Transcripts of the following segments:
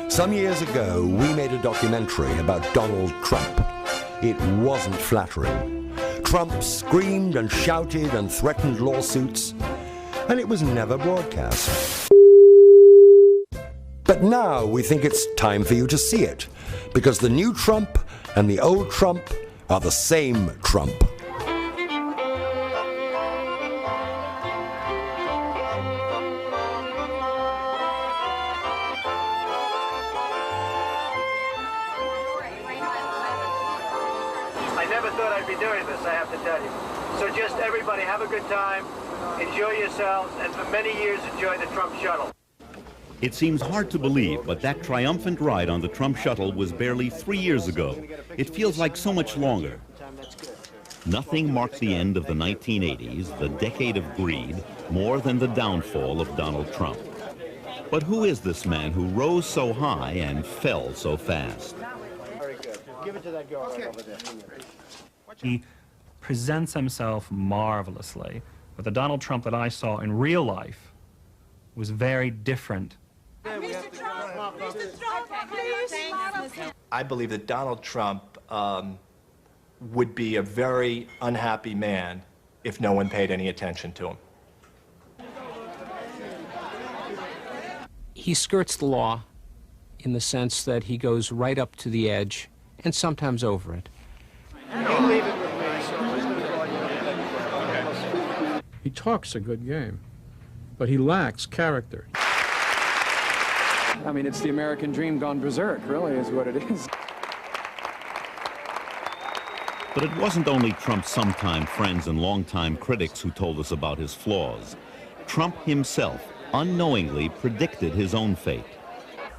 Some years ago, we made a documentary about Donald Trump. It wasn't flattering. Trump screamed and shouted and threatened lawsuits, and it was never broadcast. But now we think it's time for you to see it, because the new Trump and the old Trump are the same Trump. I never thought I'd be doing this, I have to tell you. So just everybody have a good time, enjoy yourselves, and for many years enjoy the Trump shuttle. It seems hard to believe, but that triumphant ride on the Trump shuttle was barely 3 years ago. It feels like so much longer. Nothing marked the end of the 1980s, the decade of greed, more than the downfall of Donald Trump. But who is this man who rose so high and fell so fast? Very good. Give it to that girl right over there. He presents himself marvelously, but the Donald Trump that I saw in real life was very different. Mr. Trump, please. I believe that Donald Trump would be a very unhappy man if no one paid any attention to him. He skirts the law in the sense that he goes right up to the edge and sometimes over it. You leave it with me. He talks a good game, but he lacks character. I mean, it's the American dream gone berserk, really, is what it is. But it wasn't only Trump's sometime friends and longtime critics who told us about his flaws. Trump himself unknowingly predicted his own fate.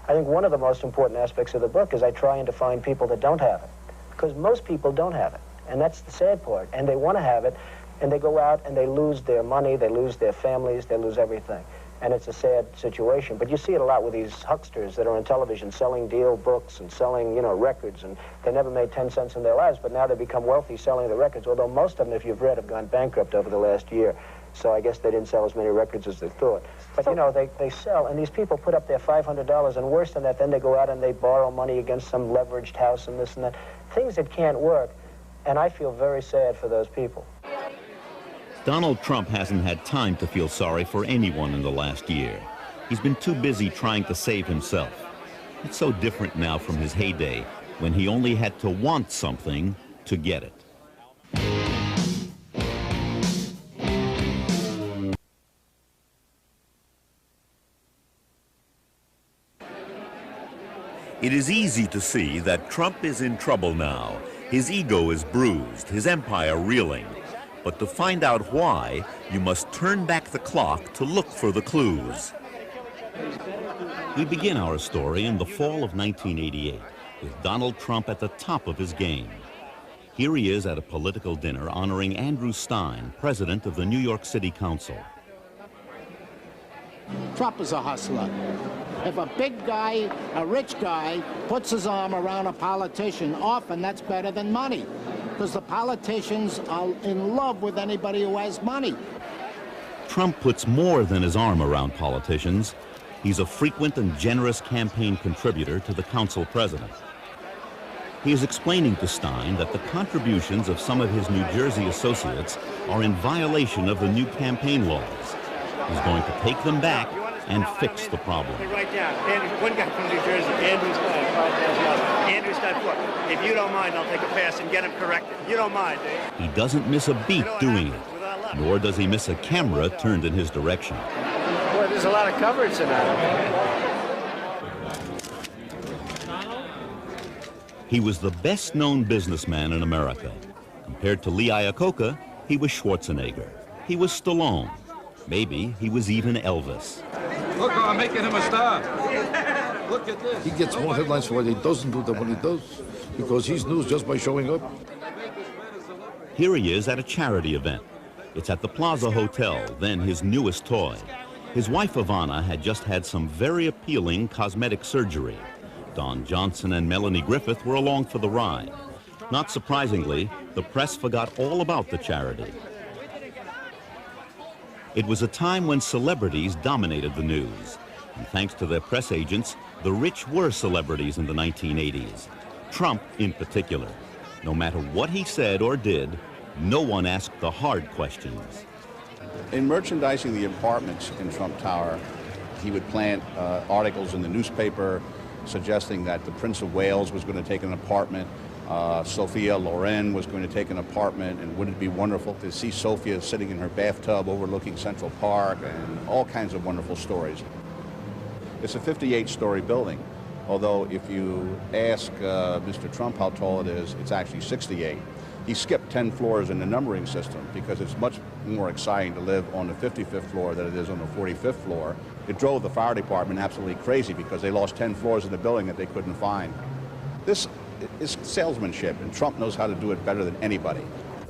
I think one of the most important aspects of the book is I try and find people that don't have it, because most people don't have it, and that's the sad part, and they want to have it, and they go out and they lose their money, they lose their families, they lose everything. And it's a sad situation. But you see it a lot with these hucksters that are on television selling deal books and selling, records, and they never made 10 cents in their lives, but now they become wealthy selling the records, although most of them, if you've read, have gone bankrupt over the last year. So I guess they didn't sell as many records as they thought. But, they sell, and these people put up their $500, and worse than that, then they go out and they borrow money against some leveraged house and this and that. Things that can't work, and I feel very sad for those people. Donald Trump hasn't had time to feel sorry for anyone in the last year. He's been too busy trying to save himself. It's so different now from his heyday, when he only had to want something to get it. It is easy to see that Trump is in trouble now. His ego is bruised, his empire reeling. But to find out why, you must turn back the clock to look for the clues. We begin our story in the fall of 1988, with Donald Trump at the top of his game. Here he is at a political dinner honoring Andrew Stein, president of the New York City Council. Trump is a hustler. If a big guy, a rich guy, puts his arm around a politician, often that's better than money, because the politicians are in love with anybody who has money. Trump puts more than his arm around politicians. He's a frequent and generous campaign contributor to the council president. He is explaining to Stein that the contributions of some of his New Jersey associates are in violation of the new campaign laws. He's going to take them back and fix the problem. Right down. One guy from New Jersey, Andrew Stein, $5,000. Andrew Stein, look, if you don't mind, I'll take a pass and get him corrected. You don't mind, do you? He doesn't miss a beat doing it, nor does he miss a camera turned in his direction. Boy, there's a lot of coverage tonight. He was the best-known businessman in America. Compared to Lee Iacocca, he was Schwarzenegger. He was Stallone. Maybe he was even Elvis. Look, I'm making him a star. Look at this. He gets more headlines for what he doesn't do than what he does, because he's news just by showing up. Here he is at a charity event. It's at the Plaza Hotel, then his newest toy. His wife, Ivana, had just had some very appealing cosmetic surgery. Don Johnson and Melanie Griffith were along for the ride. Not surprisingly, the press forgot all about the charity. It was a time when celebrities dominated the news, and thanks to their press agents, The rich were celebrities in the 1980s, Trump in particular. No matter what he said or did, no one asked the hard questions. In merchandising the apartments in Trump Tower, he would plant articles in the newspaper suggesting that the Prince of Wales was going to take an apartment, Sophia Loren was going to take an apartment, and wouldn't it be wonderful to see Sophia sitting in her bathtub overlooking Central Park, and all kinds of wonderful stories. It's a 58-story building, although if you ask Mr. Trump how tall it is, it's actually 68. He skipped 10 floors in the numbering system because it's much more exciting to live on the 55th floor than it is on the 45th floor. It drove the fire department absolutely crazy because they lost 10 floors in the building that they couldn't find. This is salesmanship, and Trump knows how to do it better than anybody.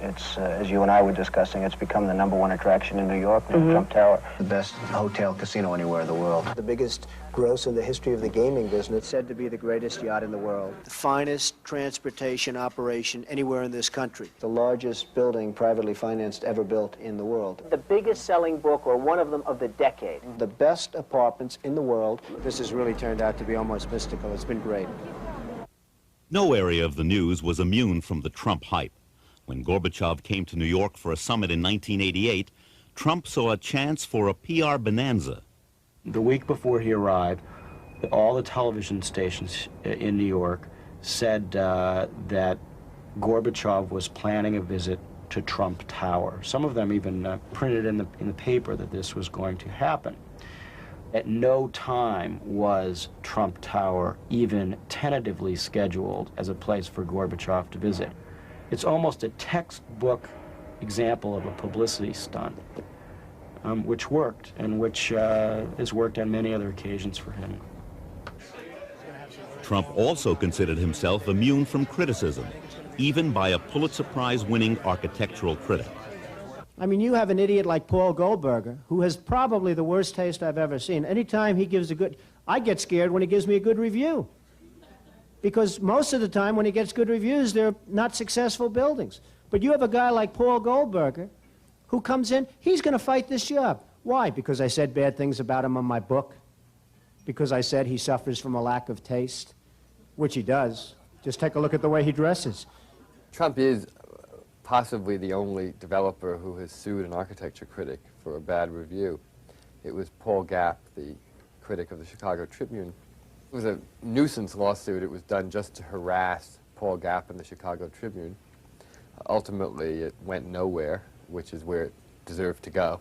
It's, as you and I were discussing, it's become the #1 attraction in New York, Trump Tower. The best hotel casino anywhere in the world. The biggest gross in the history of the gaming business. Said to be the greatest yacht in the world. The finest transportation operation anywhere in this country. The largest building privately financed ever built in the world. The biggest selling book, or one of them, of the decade. The best apartments in the world. This has really turned out to be almost mystical. It's been great. No area of the news was immune from the Trump hype. When Gorbachev came to New York for a summit in 1988, Trump saw a chance for a PR bonanza. The week before he arrived, all the television stations in New York said that Gorbachev was planning a visit to Trump Tower. Some of them even printed in the paper that this was going to happen. At no time was Trump Tower even tentatively scheduled as a place for Gorbachev to visit. It's almost a textbook example of a publicity stunt, which worked, and which has worked on many other occasions for him. Trump also considered himself immune from criticism, even by a Pulitzer Prize-winning architectural critic. I mean, you have an idiot like Paul Goldberger, who has probably the worst taste I've ever seen. Anytime he gives a good... I get scared when he gives me a good review. Because most of the time when he gets good reviews, they're not successful buildings. But you have a guy like Paul Goldberger who comes in, he's going to fight this job. Why? Because I said bad things about him in my book? Because I said he suffers from a lack of taste? Which he does. Just take a look at the way he dresses. Trump is possibly the only developer who has sued an architecture critic for a bad review. It was Paul Gapp, the critic of the Chicago Tribune. It was a nuisance lawsuit. It was done just to harass Paul Gapp and the Chicago Tribune. Ultimately, it went nowhere, which is where it deserved to go.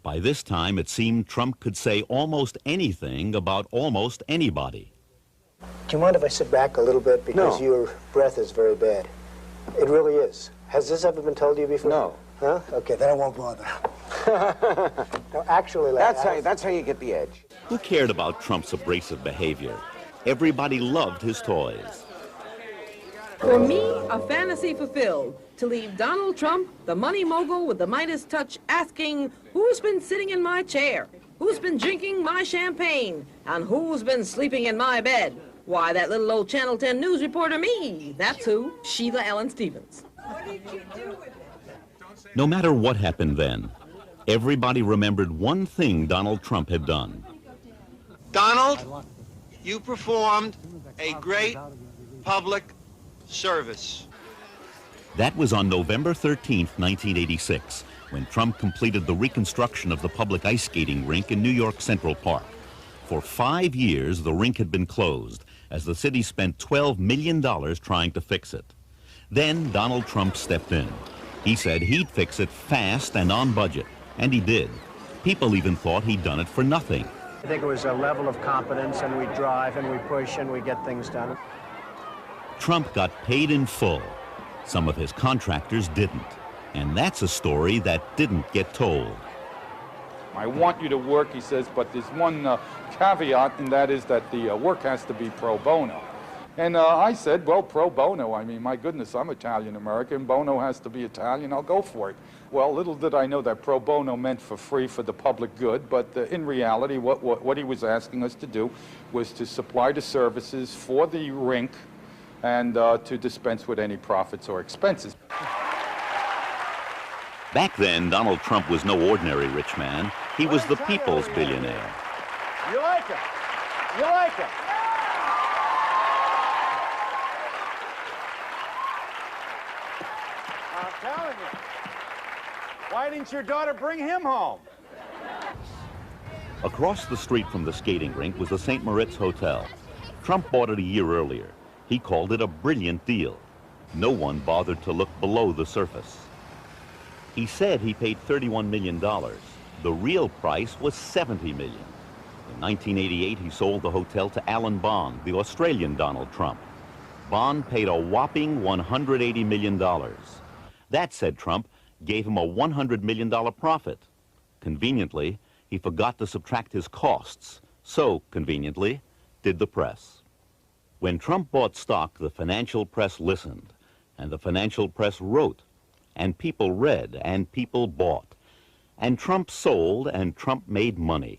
By this time, it seemed Trump could say almost anything about almost anybody. Do you mind if I sit back a little bit? Because your breath is very bad. It really is. Has this ever been told to you before? No. Huh? Okay, then I won't bother. No, actually, that's how you get the edge. Who cared about Trump's abrasive behavior? Everybody loved his toys. For me, a fantasy fulfilled, to leave Donald Trump, the money mogul with the Midas touch, asking, who's been sitting in my chair? Who's been drinking my champagne? And who's been sleeping in my bed? Why, that little old Channel 10 news reporter me. That's who, Sheila Ellen Stevens. What did you do with it? No matter what happened then, everybody remembered one thing Donald Trump had done. Donald, you performed a great public service. That was on November 13th, 1986, when Trump completed the reconstruction of the public ice skating rink in New York Central Park. For 5 years, the rink had been closed, as the city spent $12 million trying to fix it. Then Donald Trump stepped in. He said he'd fix it fast and on budget, and he did. People even thought he'd done it for nothing. I think it was a level of competence, and we drive and we push and we get things done. Trump got paid in full. Some of his contractors didn't. And that's a story that didn't get told. I want you to work, he says, but there's one caveat, and that is that the work has to be pro bono. And I said, well, pro bono, I mean, my goodness, I'm Italian-American. Bono has to be Italian. I'll go for it. Well, little did I know that pro bono meant for free for the public good, but in reality, what he was asking us to do was to supply the services for the rink and to dispense with any profits or expenses. Back then, Donald Trump was no ordinary rich man. He was the people's billionaire. You like it? You like it? I'm telling you. Why didn't your daughter bring him home? Across the street from the skating rink was the St. Moritz Hotel. Trump bought it a year earlier. He called it a brilliant deal. No one bothered to look below the surface. He said he paid $31 million. The real price was $70 million. In 1988, he sold the hotel to Alan Bond, the Australian Donald Trump. Bond paid a whopping $180 million. That, said Trump, gave him a $100 million profit. Conveniently, he forgot to subtract his costs. So, conveniently, did the press. When Trump bought stock, the financial press listened, and the financial press wrote, and people read, and people bought. And Trump sold, and Trump made money.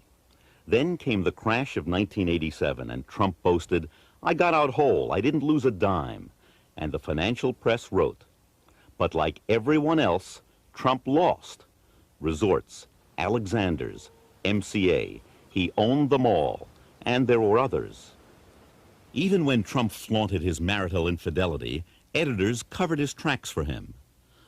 Then came the crash of 1987, and Trump boasted, "I got out whole, I didn't lose a dime." And the financial press wrote. But like everyone else, Trump lost. Resorts, Alexander's, MCA, he owned them all, and there were others. Even when Trump flaunted his marital infidelity, editors covered his tracks for him.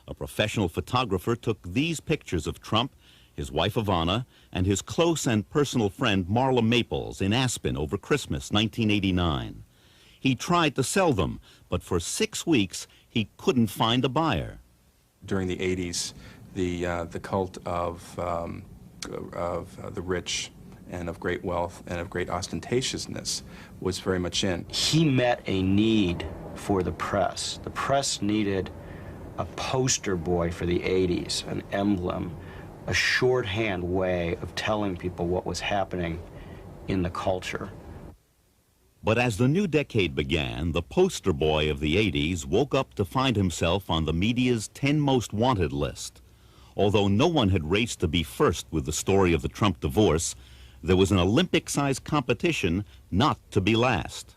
A professional photographer took these pictures of Trump, his wife Ivana, and his close and personal friend Marla Maples in Aspen over Christmas 1989. He tried to sell them, but for 6 weeks he couldn't find a buyer. During the 80s, the cult of the rich and of great wealth and of great ostentatiousness was very much in. He met a need for the press. The press needed a poster boy for the 80s, an emblem, a shorthand way of telling people what was happening in the culture. But as the new decade began, the poster boy of the 80s woke up to find himself on the media's 10 most wanted list. Although no one had raced to be first with the story of the Trump divorce, there was an Olympic-sized competition not to be last.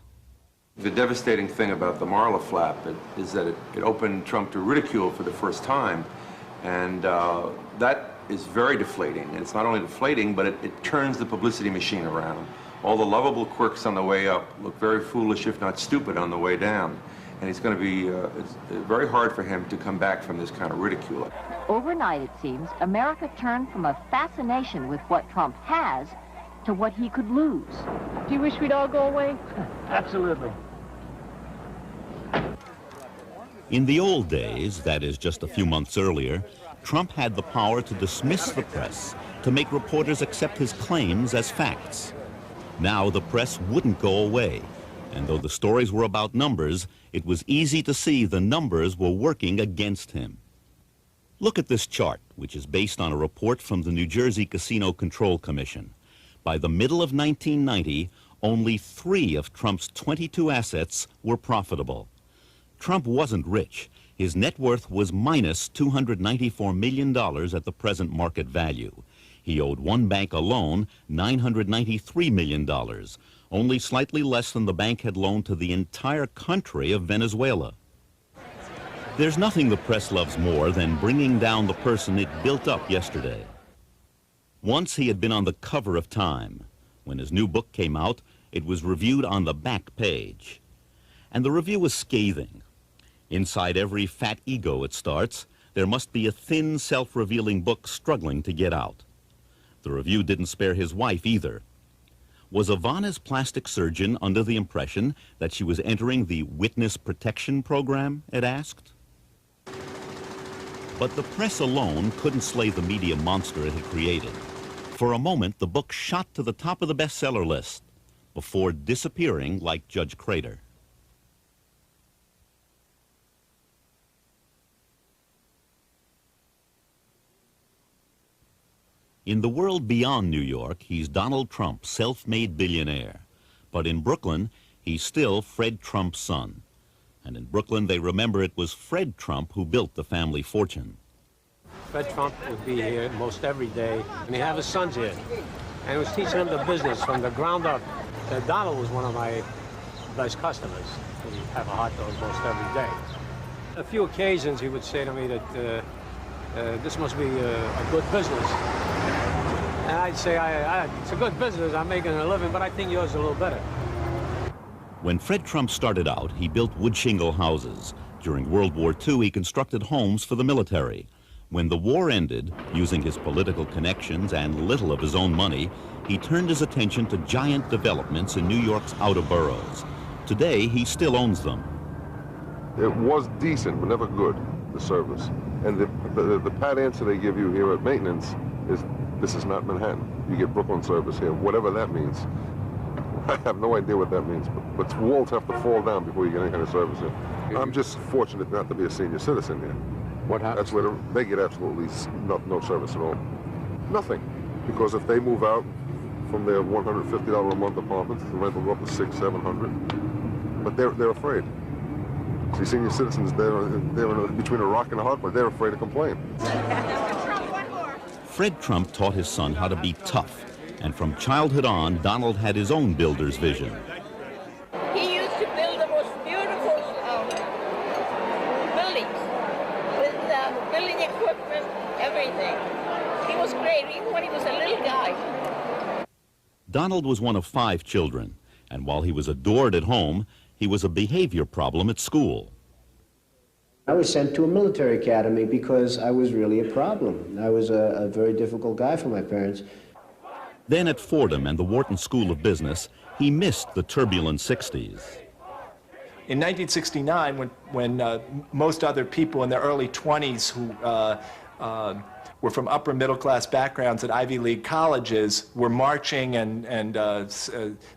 The devastating thing about the Marla flap is that it opened Trump to ridicule for the first time, and that is very deflating. And it's not only deflating, but it turns the publicity machine around. All the lovable quirks on the way up look very foolish, if not stupid, on the way down. And it's going to be it's very hard for him to come back from this kind of ridicule. Overnight, it seems, America turned from a fascination with what Trump has to what he could lose. Do you wish we'd all go away? Absolutely. In the old days, that is just a few months earlier, Trump had the power to dismiss the press, to make reporters accept his claims as facts. Now the press wouldn't go away, and though the stories were about numbers, it was easy to see the numbers were working against him. Look at this chart, which is based on a report from the New Jersey Casino Control Commission. By the middle of 1990, only 3 of Trump's 22 assets were profitable. Trump wasn't rich. His net worth was minus $294 million at the present market value. He owed one bank alone $993 million, only slightly less than the bank had loaned to the entire country of Venezuela. There's nothing the press loves more than bringing down the person it built up yesterday. Once he had been on the cover of Time. When his new book came out, it was reviewed on the back page. And the review was scathing. Inside every fat ego it starts, there must be a thin, self-revealing book struggling to get out. The review didn't spare his wife either. Was Ivana's plastic surgeon under the impression that she was entering the witness protection program, it asked? But the press alone couldn't slay the media monster it had created. For a moment, the book shot to the top of the bestseller list before disappearing like Judge Crater. In the world beyond New York, he's Donald Trump, self-made billionaire. But in Brooklyn, he's still Fred Trump's son. And in Brooklyn, they remember it was Fred Trump who built the family fortune. Fred Trump would be here most every day, and he had his sons here. And he was teaching them the business from the ground up. Donald was one of my best customers. We have a hot dog most every day. A few occasions he would say to me that this must be a good business. And I'd say it's a good business. I'm making a living, but I think yours is a little better. When Fred Trump started out, he built wood shingle houses. During World War II, he constructed homes for the military. When the war ended, using his political connections and little of his own money, he turned his attention to giant developments in New York's outer boroughs. Today, he still owns them. It was decent, but never good, the service. And the pat answer they give you here at maintenance is, this is not Manhattan. You get Brooklyn service here, whatever that means. I have no idea what that means, but walls have to fall down before you get any kind of service here. I'm just fortunate not to be a senior citizen here. What happens? That's where they get absolutely no service at all. Nothing. Because if they move out from their $150 a month apartments, the rent will go up to $600, $700. But they're afraid. See, senior citizens, they're between a rock and a hard place. They're afraid to complain. Fred Trump taught his son how to be tough. And from childhood on, Donald had his own builder's vision. He used to build the most beautiful buildings with building equipment, everything. He was great, even when he was a little guy. Donald was one of 5 children, and while he was adored at home, he was a behavior problem at school. I was sent to a military academy because I was really a problem. I was a very difficult guy for my parents. Then at Fordham and the Wharton School of Business, he missed the turbulent 60s. In 1969, when most other people in their early 20s who were from upper middle class backgrounds at Ivy League colleges were marching and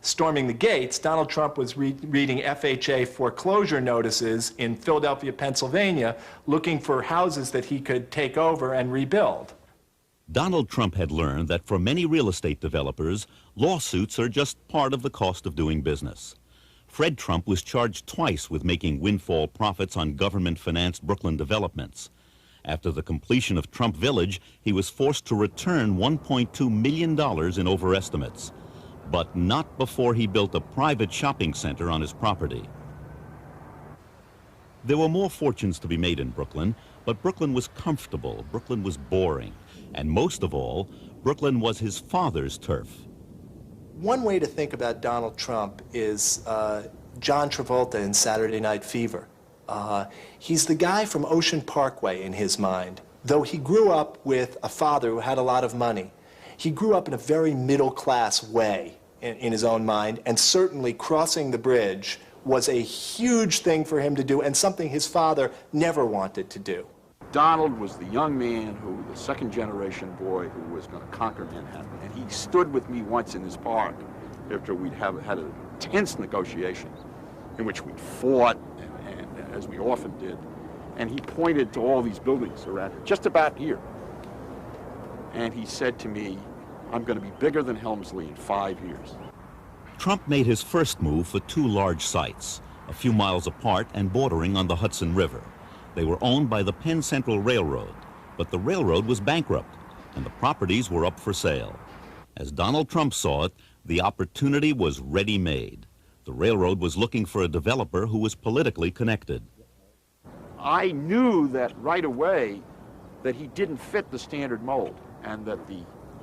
storming the gates, Donald Trump was reading FHA foreclosure notices in Philadelphia, Pennsylvania, looking for houses that he could take over and rebuild. Donald Trump had learned that for many real estate developers, lawsuits are just part of the cost of doing business. Fred Trump was charged twice with making windfall profits on government-financed Brooklyn developments. After the completion of Trump Village, he was forced to return $1.2 million in overestimates, but not before he built a private shopping center on his property. There were more fortunes to be made in Brooklyn, but Brooklyn was comfortable, Brooklyn was boring, and most of all, Brooklyn was his father's turf. One way to think about Donald Trump is John Travolta in Saturday Night Fever. He's the guy from Ocean Parkway in his mind. Though he grew up with a father who had a lot of money, he grew up in a very middle-class way in his own mind, and certainly crossing the bridge was a huge thing for him to do and something his father never wanted to do. Donald was the young man who, the second-generation boy who was going to conquer Manhattan, and he stood with me once in his park after we'd had a tense negotiation in which we'd fought, and as we often did, and he pointed to all these buildings around just about here, and he said to me, I'm going to be bigger than Helmsley in 5 years. Trump made his first move for 2 large sites, a few miles apart and bordering on the Hudson River. They were owned by the Penn Central Railroad, but the railroad was bankrupt, and the properties were up for sale. As Donald Trump saw it, the opportunity was ready-made. The railroad was looking for a developer who was politically connected. I knew that right away that he didn't fit the standard mold, and that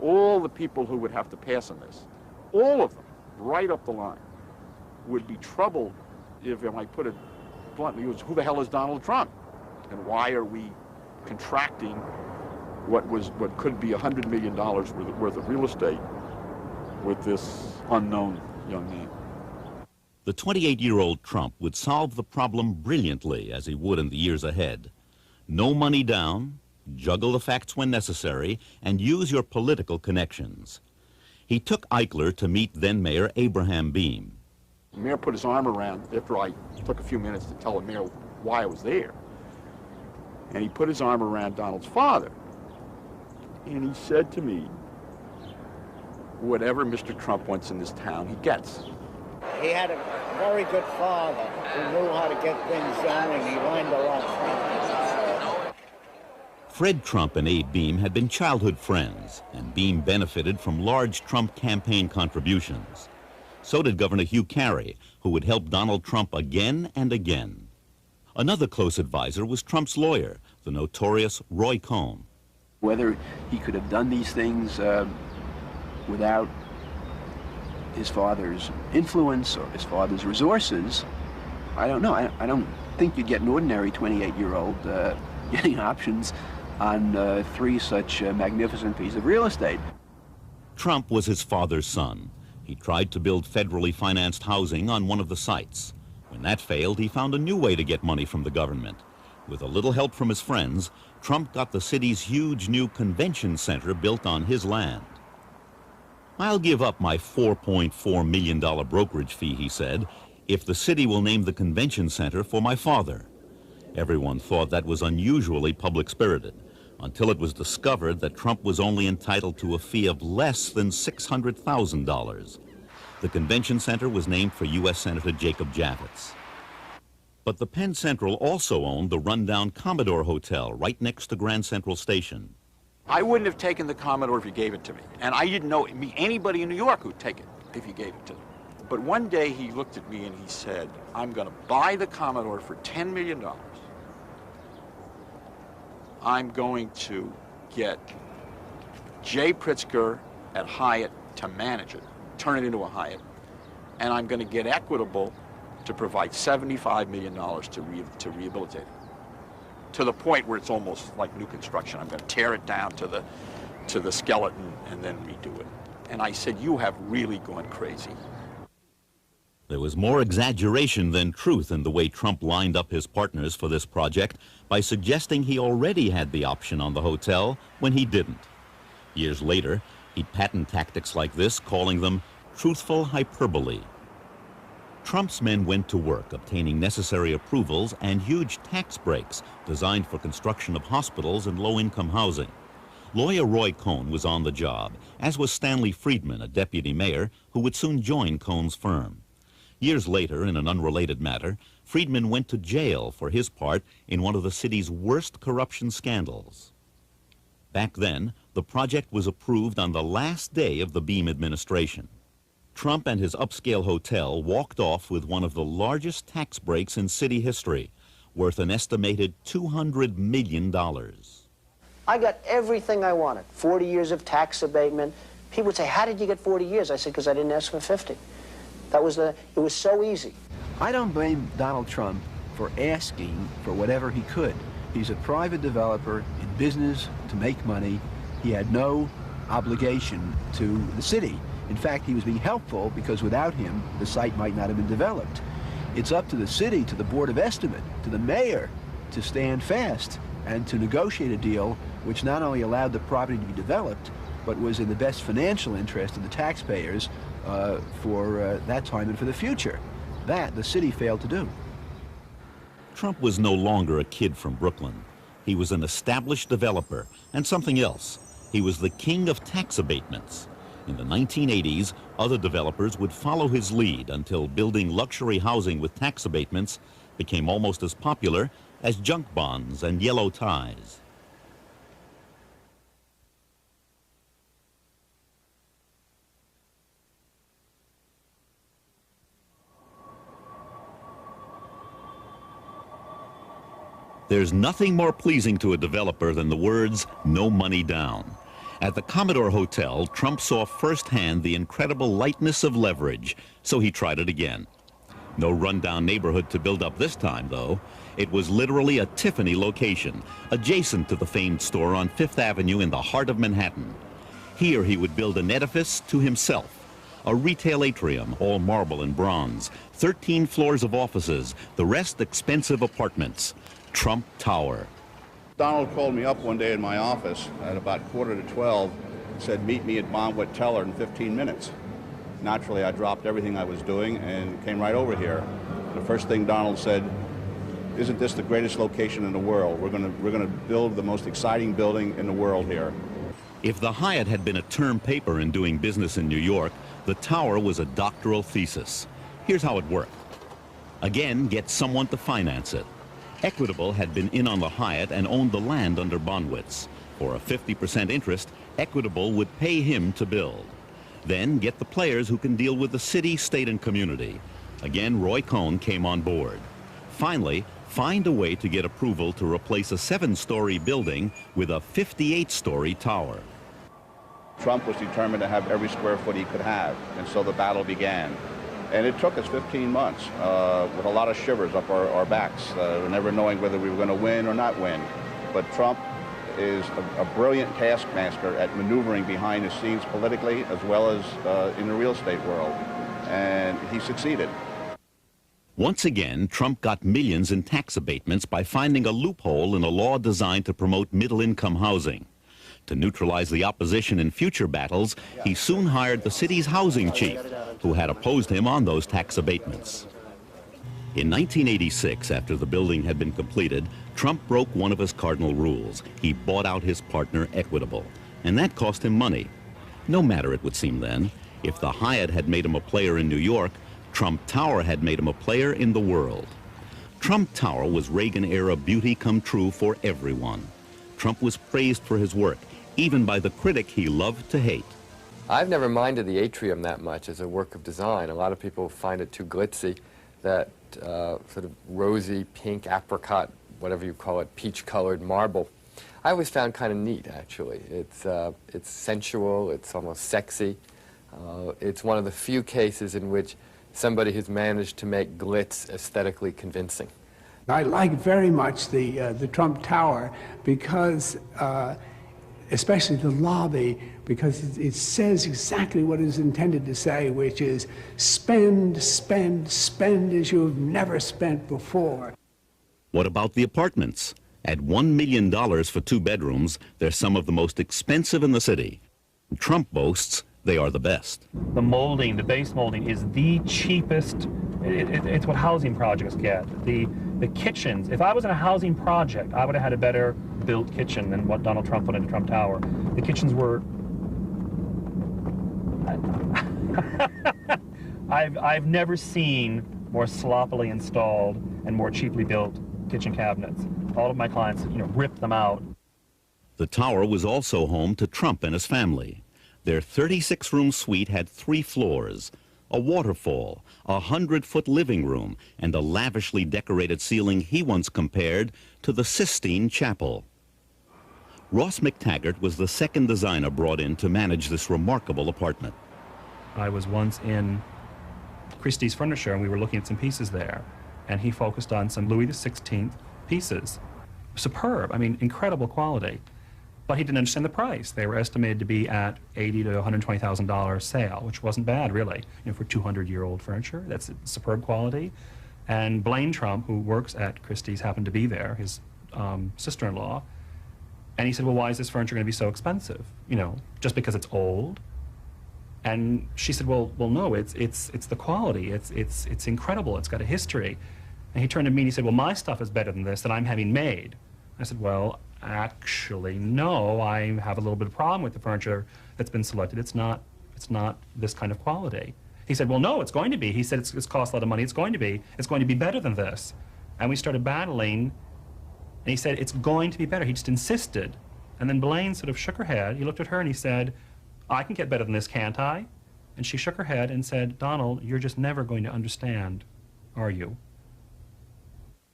all the people who would have to pass on this, all of them, right up the line, would be troubled if I put it bluntly, who the hell is Donald Trump? And why are we contracting what could be $100 million worth of real estate with this unknown young man? The 28-year-old Trump would solve the problem brilliantly, as he would in the years ahead. No money down, juggle the facts when necessary, and use your political connections. He took Eichler to meet then-Mayor Abraham Beame. The mayor put his arm around, after I took a few minutes to tell the mayor why I was there, and he put his arm around Donald's father, and he said to me, whatever Mr. Trump wants in this town, he gets. He had a very good father who knew how to get things done, and he learned a lot from him. Fred Trump and Abe Beame had been childhood friends, and Beame benefited from large Trump campaign contributions. So did Governor Hugh Carey, who would help Donald Trump again and again. Another close advisor was Trump's lawyer, the notorious Roy Cohn. Whether he could have done these things without his father's influence or his father's resources, I don't know. I don't think you'd get an ordinary 28-year-old getting options on three such magnificent pieces of real estate. Trump was his father's son. He tried to build federally financed housing on one of the sites. When that failed, he found a new way to get money from the government. With a little help from his friends, Trump got the city's huge new convention center built on his land. I'll give up my $4.4 million brokerage fee, he said, if the city will name the convention center for my father. Everyone thought that was unusually public-spirited, until it was discovered that Trump was only entitled to a fee of less than $600,000. The convention center was named for U.S. Senator Jacob Javits. But the Penn Central also owned the rundown Commodore Hotel right next to Grand Central Station. I wouldn't have taken the Commodore if you gave it to me. And I didn't know anybody in New York who'd take it if you gave it to them. But one day he looked at me and he said, I'm going to buy the Commodore for $10 million. I'm going to get Jay Pritzker at Hyatt to manage it, turn it into a Hyatt, and I'm going to get Equitable to provide $75 million to rehabilitate it, to the point where it's almost like new construction. I'm going to tear it down to the skeleton and then redo it. And I said, you have really gone crazy. There was more exaggeration than truth in the way Trump lined up his partners for this project by suggesting he already had the option on the hotel when he didn't. Years later, he'd patent tactics like this, calling them truthful hyperbole. Trump's men went to work obtaining necessary approvals and huge tax breaks designed for construction of hospitals and low-income housing. Lawyer Roy Cohn was on the job, as was Stanley Friedman, a deputy mayor who would soon join Cohn's firm. Years later, in an unrelated matter, Friedman went to jail for his part in one of the city's worst corruption scandals. Back then, the project was approved on the last day of the Beam administration. Trump and his upscale hotel walked off with one of the largest tax breaks in city history, worth an estimated $200 million. I got everything I wanted. 40 years of tax abatement. People would say, how did you get 40 years? I said, because I didn't ask for 50. It was so easy. I don't blame Donald Trump for asking for whatever he could. He's a private developer in business to make money. He had no obligation to the city. In fact, he was being helpful because without him, the site might not have been developed. It's up to the city, to the Board of Estimate, to the mayor to stand fast and to negotiate a deal which not only allowed the property to be developed, but was in the best financial interest of the taxpayers for that time and for the future. That the city failed to do. Trump was no longer a kid from Brooklyn. He was an established developer and something else. He was the king of tax abatements. In the 1980s, other developers would follow his lead until building luxury housing with tax abatements became almost as popular as junk bonds and yellow ties. There's nothing more pleasing to a developer than the words, "no money down." At the Commodore Hotel, Trump saw firsthand the incredible lightness of leverage, so he tried it again. No rundown neighborhood to build up this time, though. It was literally a Tiffany location, adjacent to the famed store on Fifth Avenue in the heart of Manhattan. Here he would build an edifice to himself. A retail atrium, all marble and bronze, 13 floors of offices, the rest expensive apartments. Trump Tower. Donald called me up one day in my office at about 11:45, said, meet me at Bonwit Teller in 15 minutes. Naturally, I dropped everything I was doing and came right over here. The first thing Donald said, isn't this the greatest location in the world? We're going to build the most exciting building in the world here. If the Hyatt had been a term paper in doing business in New York, the Tower was a doctoral thesis. Here's how it worked. Again, get someone to finance it. Equitable had been in on the Hyatt and owned the land under Bonwitz. For a 50% interest, Equitable would pay him to build. Then get the players who can deal with the city, state, and community. Again, Roy Cohn came on board. Finally, find a way to get approval to replace a 7-story building with a 58-story tower. Trump was determined to have every square foot he could have, and so the battle began. And it took us 15 months with a lot of shivers up our backs, never knowing whether we were going to win or not win. But Trump is a brilliant taskmaster at maneuvering behind the scenes politically as well as in the real estate world, and he succeeded. Once again, Trump got millions in tax abatements by finding a loophole in a law designed to promote middle-income housing. To neutralize the opposition in future battles, he soon hired the city's housing chief, who had opposed him on those tax abatements. In 1986, after the building had been completed, Trump broke one of his cardinal rules. He bought out his partner, Equitable, and that cost him money. No matter, it would seem then, if the Hyatt had made him a player in New York, Trump Tower had made him a player in the world. Trump Tower was Reagan-era beauty come true for everyone. Trump was praised for his work, even by the critic he loved to hate. I've never minded the atrium that much as a work of design. A lot of people find it too glitzy, that sort of rosy, pink, apricot, whatever you call it, peach-colored marble. I always found kind of neat, actually. It's sensual, it's almost sexy. It's one of the few cases in which somebody has managed to make glitz aesthetically convincing. I like very much the Trump Tower because, especially the lobby, because it says exactly what it's intended to say, which is spend, spend, spend as you've never spent before. What about the apartments? At $1 million for 2 bedrooms, they're some of the most expensive in the city. Trump boasts they are the best. The molding, the base molding, is the cheapest. It's what housing projects get. The kitchens, if I was in a housing project, I would have had a better built kitchen than what Donald Trump put into Trump Tower. The kitchens were... I've never seen more sloppily installed and more cheaply built kitchen cabinets. All of my clients, ripped them out. The tower was also home to Trump and his family. Their 36-room suite had 3 floors, a waterfall, a 100-foot living room, and a lavishly decorated ceiling he once compared to the Sistine Chapel. Ross McTaggart was the second designer brought in to manage this remarkable apartment. I was once in Christie's Furniture, and we were looking at some pieces there, and he focused on some Louis XVI pieces. Superb, I mean, incredible quality. But he didn't understand the price. They were estimated to be at $80,000 to $120,000 sale, which wasn't bad, really. For 200-year-old furniture, that's superb quality. And Blaine Trump, who works at Christie's, happened to be there, his sister-in-law. And he said, well, why is this furniture going to be so expensive? Just because it's old? And she said, well, no, it's the quality. It's incredible. It's got a history. And he turned to me and he said, well, my stuff is better than this that I'm having made. I said, well, actually, no, I have a little bit of problem with the furniture that's been selected. It's not this kind of quality. He said, well, no, it's going to be. He said, it's cost a lot of money. It's going to be better than this. And we started battling, and he said, it's going to be better. He just insisted. And then Blaine sort of shook her head. He looked at her and he said, I can get better than this, can't I? And she shook her head and said, Donald, you're just never going to understand, are you?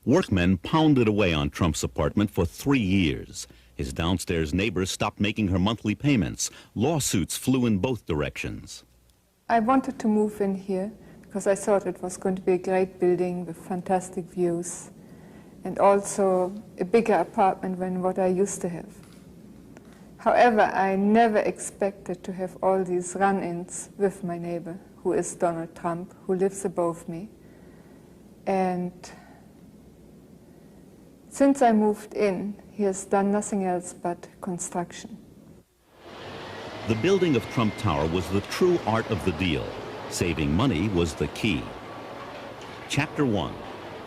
Workmen pounded away on Trump's apartment for 3 years. His downstairs neighbors stopped making her monthly payments. Lawsuits flew in both directions. I wanted to move in here because I thought it was going to be a great building with fantastic views and also a bigger apartment than what I used to have. However, I never expected to have all these run-ins with my neighbor, who is Donald Trump, who lives above me. And since I moved in, he has done nothing else but construction. The building of Trump Tower was the true art of the deal. Saving money was the key. Chapter 1.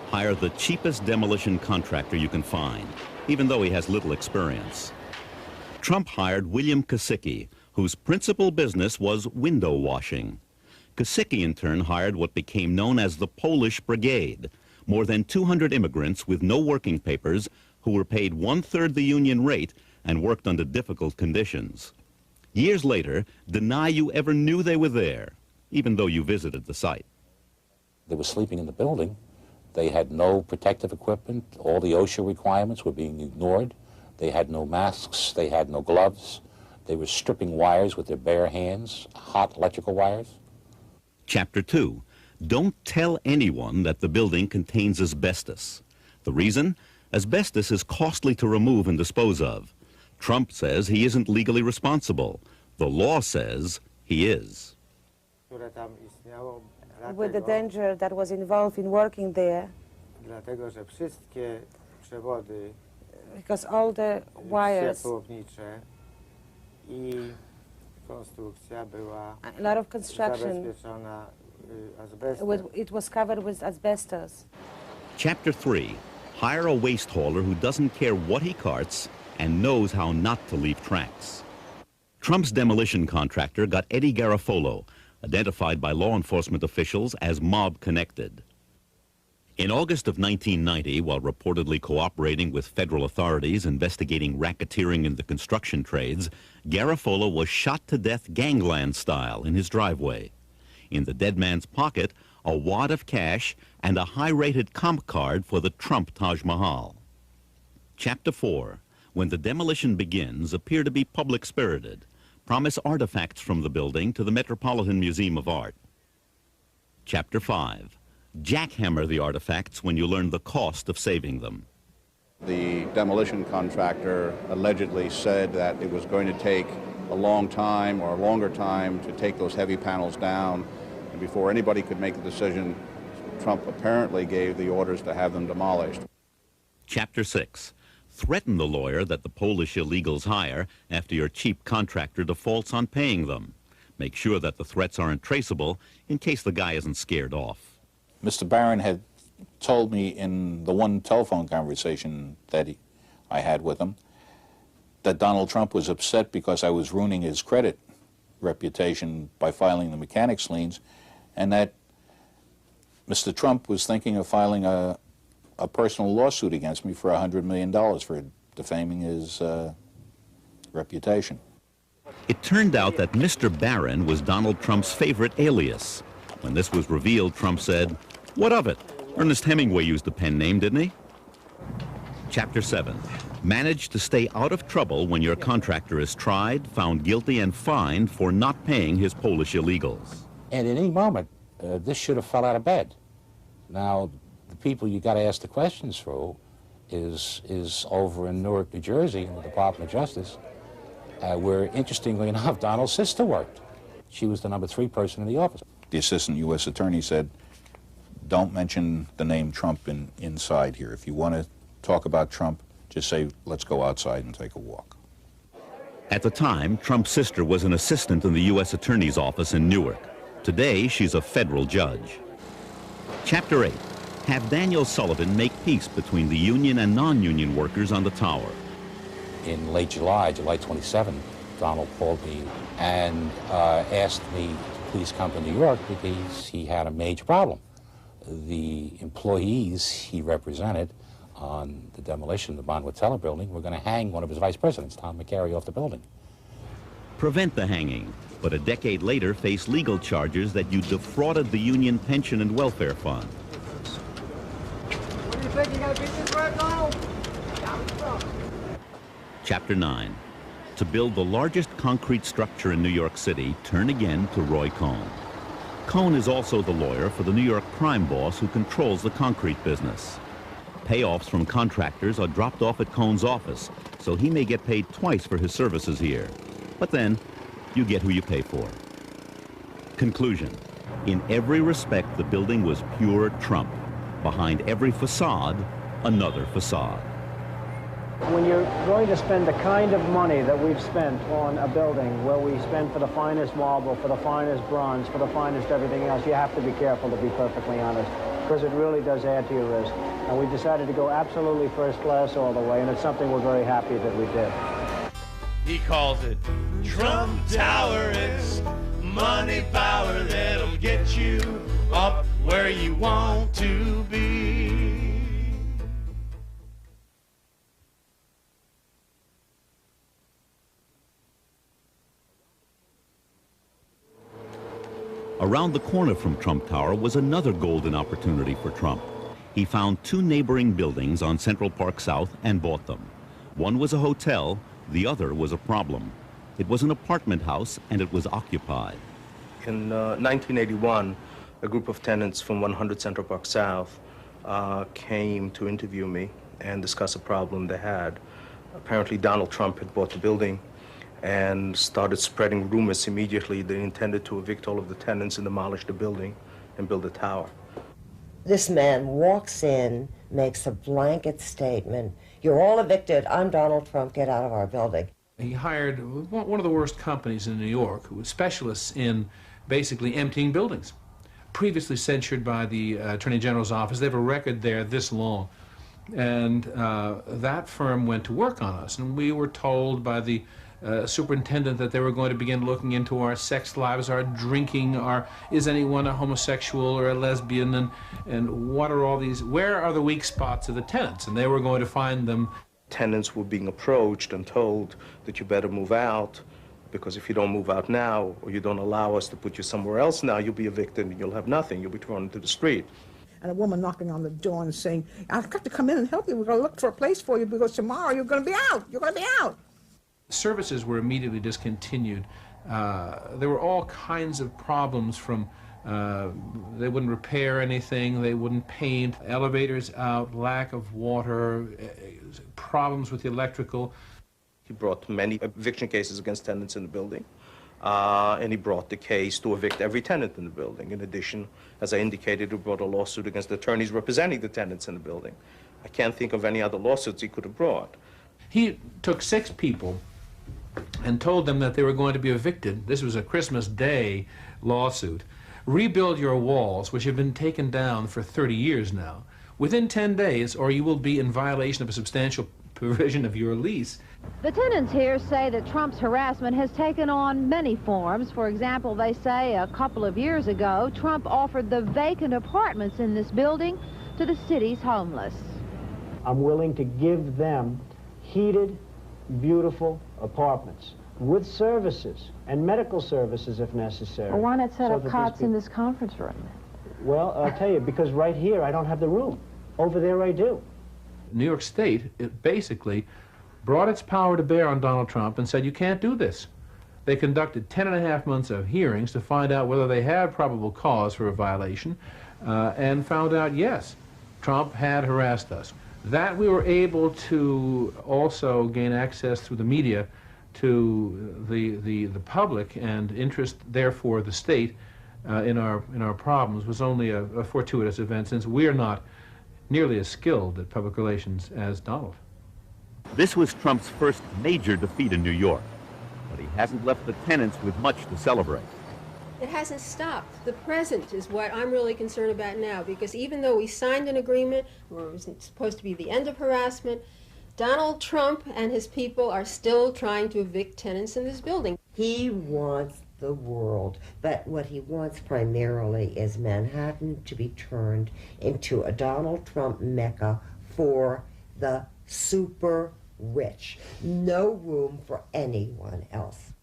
Hire the cheapest demolition contractor you can find, even though he has little experience. Trump hired William Kosicki, whose principal business was window washing. Kosicki, in turn, hired what became known as the Polish Brigade, more than 200 immigrants with no working papers who were paid 1/3 the union rate and worked under difficult conditions. Years later, deny you ever knew they were there, even though you visited the site. They were sleeping in the building. They had no protective equipment. All the OSHA requirements were being ignored. They had no masks. They had no gloves. They were stripping wires with their bare hands, hot electrical wires. Chapter 2. Don't tell anyone that the building contains asbestos. The reason? Asbestos is costly to remove and dispose of. Trump says he isn't legally responsible. The law says he is. With the danger that was involved in working there, because all the wires, a lot of construction, it was covered with asbestos. Chapter 3. Hire a waste hauler who doesn't care what he carts and knows how not to leave tracks. Trump's demolition contractor got Eddie Garofolo, identified by law enforcement officials as mob-connected. In August of 1990, while reportedly cooperating with federal authorities investigating racketeering in the construction trades, Garofolo was shot to death gangland style in his driveway. In the dead man's pocket, a wad of cash and a high-rated comp card for the Trump Taj Mahal. Chapter 4. When the demolition begins, appear to be public-spirited. Promise artifacts from the building to the Metropolitan Museum of Art. Chapter 5. Jackhammer the artifacts when you learn the cost of saving them. The demolition contractor allegedly said that it was going to take a long time or a longer time to take those heavy panels down, and before anybody could make the decision, Trump apparently gave the orders to have them demolished. Chapter 6. Threaten the lawyer that the Polish illegals hire after your cheap contractor defaults on paying them. Make sure that the threats aren't traceable in case the guy isn't scared off. Mr. Barron had told me in the one telephone conversation that I had with him that Donald Trump was upset because I was ruining his credit reputation by filing the mechanics liens, and that Mr. Trump was thinking of filing a personal lawsuit against me for $100 million for defaming his reputation. It turned out that Mr. Barron was Donald Trump's favorite alias. When this was revealed, Trump said, "What of it? Ernest Hemingway used the pen name, didn't he?" Chapter 7. Manage to stay out of trouble when your contractor is tried, found guilty, and fined for not paying his Polish illegals. And at any moment, this should have fell out of bed. Now, the people you got to ask the questions through is over in Newark, New Jersey, in the Department of Justice, where, interestingly enough, Donald's sister worked. She was the number 3 person in the office. The assistant U.S. attorney said, don't mention the name Trump inside here. If you want to talk about Trump, just say, let's go outside and take a walk. At the time, Trump's sister was an assistant in the U.S. Attorney's office in Newark. Today, she's a federal judge. Chapter 8. Have Daniel Sullivan make peace between the union and non-union workers on the tower. In late July, July 27, Donald called me and asked me to please come to New York because he had a major problem. The employees he represented on the demolition of the Bonwit Teller building were going to hang one of his vice presidents, Tom McCary, off the building. Prevent the hanging, but a decade later face legal charges that you defrauded the union pension and welfare fund. What do you think, you got to beat this right, Donald? Chapter 9. To build the largest concrete structure in New York City, turn again to Roy Cohn. Cohn is also the lawyer for the New York crime boss who controls the concrete business. Payoffs from contractors are dropped off at Cohn's office, so he may get paid twice for his services here. But then, you get who you pay for. Conclusion. In every respect, the building was pure Trump. Behind every facade, another facade. When you're going to spend the kind of money that we've spent on a building where we spend for the finest marble, for the finest bronze, for the finest everything else, you have to be careful, to be perfectly honest, because it really does add to your risk. And we decided to go absolutely first class all the way, and it's something we're very happy that we did. He calls it Trump Tower. It's money power that'll get you up where you want to be. Around the corner from Trump Tower was another golden opportunity for Trump. He found 2 neighboring buildings on Central Park South and bought them. One was a hotel, the other was a problem. It was an apartment house, and it was occupied. In 1981, a group of tenants from 100 Central Park South came to interview me and discuss a problem they had. Apparently, Donald Trump had bought the building and started spreading rumors immediately. They intended to evict all of the tenants and demolish the building and build a tower. This man walks in, makes a blanket statement. You're all evicted. I'm Donald Trump. Get out of our building. He hired one of the worst companies in New York, who was specialists in basically emptying buildings. Previously censured by the Attorney General's office. They have a record there this long. And that firm went to work on us. And we were told by the superintendent that they were going to begin looking into our sex lives, our drinking, is anyone a homosexual or a lesbian, and what are all these, where are the weak spots of the tenants? And they were going to find them. Tenants were being approached and told that you better move out, because if you don't move out now, or you don't allow us to put you somewhere else now, you'll be evicted and you'll have nothing. You'll be thrown into the street. And a woman knocking on the door and saying, I've got to come in and help you. We're going to look for a place for you because tomorrow you're going to be out. You're going to be out. Services were immediately discontinued. There were all kinds of problems from they wouldn't repair anything, they wouldn't paint, elevators out, lack of water, problems with the electrical. He brought many eviction cases against tenants in the building, and he brought the case to evict every tenant in the building. In addition, as I indicated, he brought a lawsuit against the attorneys representing the tenants in the building. I can't think of any other lawsuits he could have brought. He took 6 people and told them that they were going to be evicted. This was a Christmas Day lawsuit. Rebuild your walls, which have been taken down for 30 years now, within 10 days, or you will be in violation of a substantial provision of your lease. The tenants here say that Trump's harassment has taken on many forms. For example, they say a couple of years ago, Trump offered the vacant apartments in this building to the city's homeless. I'm willing to give them heated, beautiful apartments with services and medical services if necessary. Well, why not set up that cots in this conference room? Well, I'll tell you, because right here I don't have the room. Over there I do. New York State, it basically brought its power to bear on Donald Trump and said, you can't do this. They conducted 10.5 months of hearings to find out whether they had probable cause for a violation, and found out, yes, Trump had harassed us. That we were able to also gain access through the media to the public and interest, therefore, the state in our problems was only a fortuitous event, since we are not nearly as skilled at public relations as Donald. This was Trump's first major defeat in New York, but he hasn't left the tenants with much to celebrate. It hasn't stopped. The present is what I'm really concerned about now, because even though we signed an agreement where it was supposed to be the end of harassment, Donald Trump and his people are still trying to evict tenants in this building. He wants the world, but what he wants primarily is Manhattan to be turned into a Donald Trump mecca for the super rich. No room for anyone else.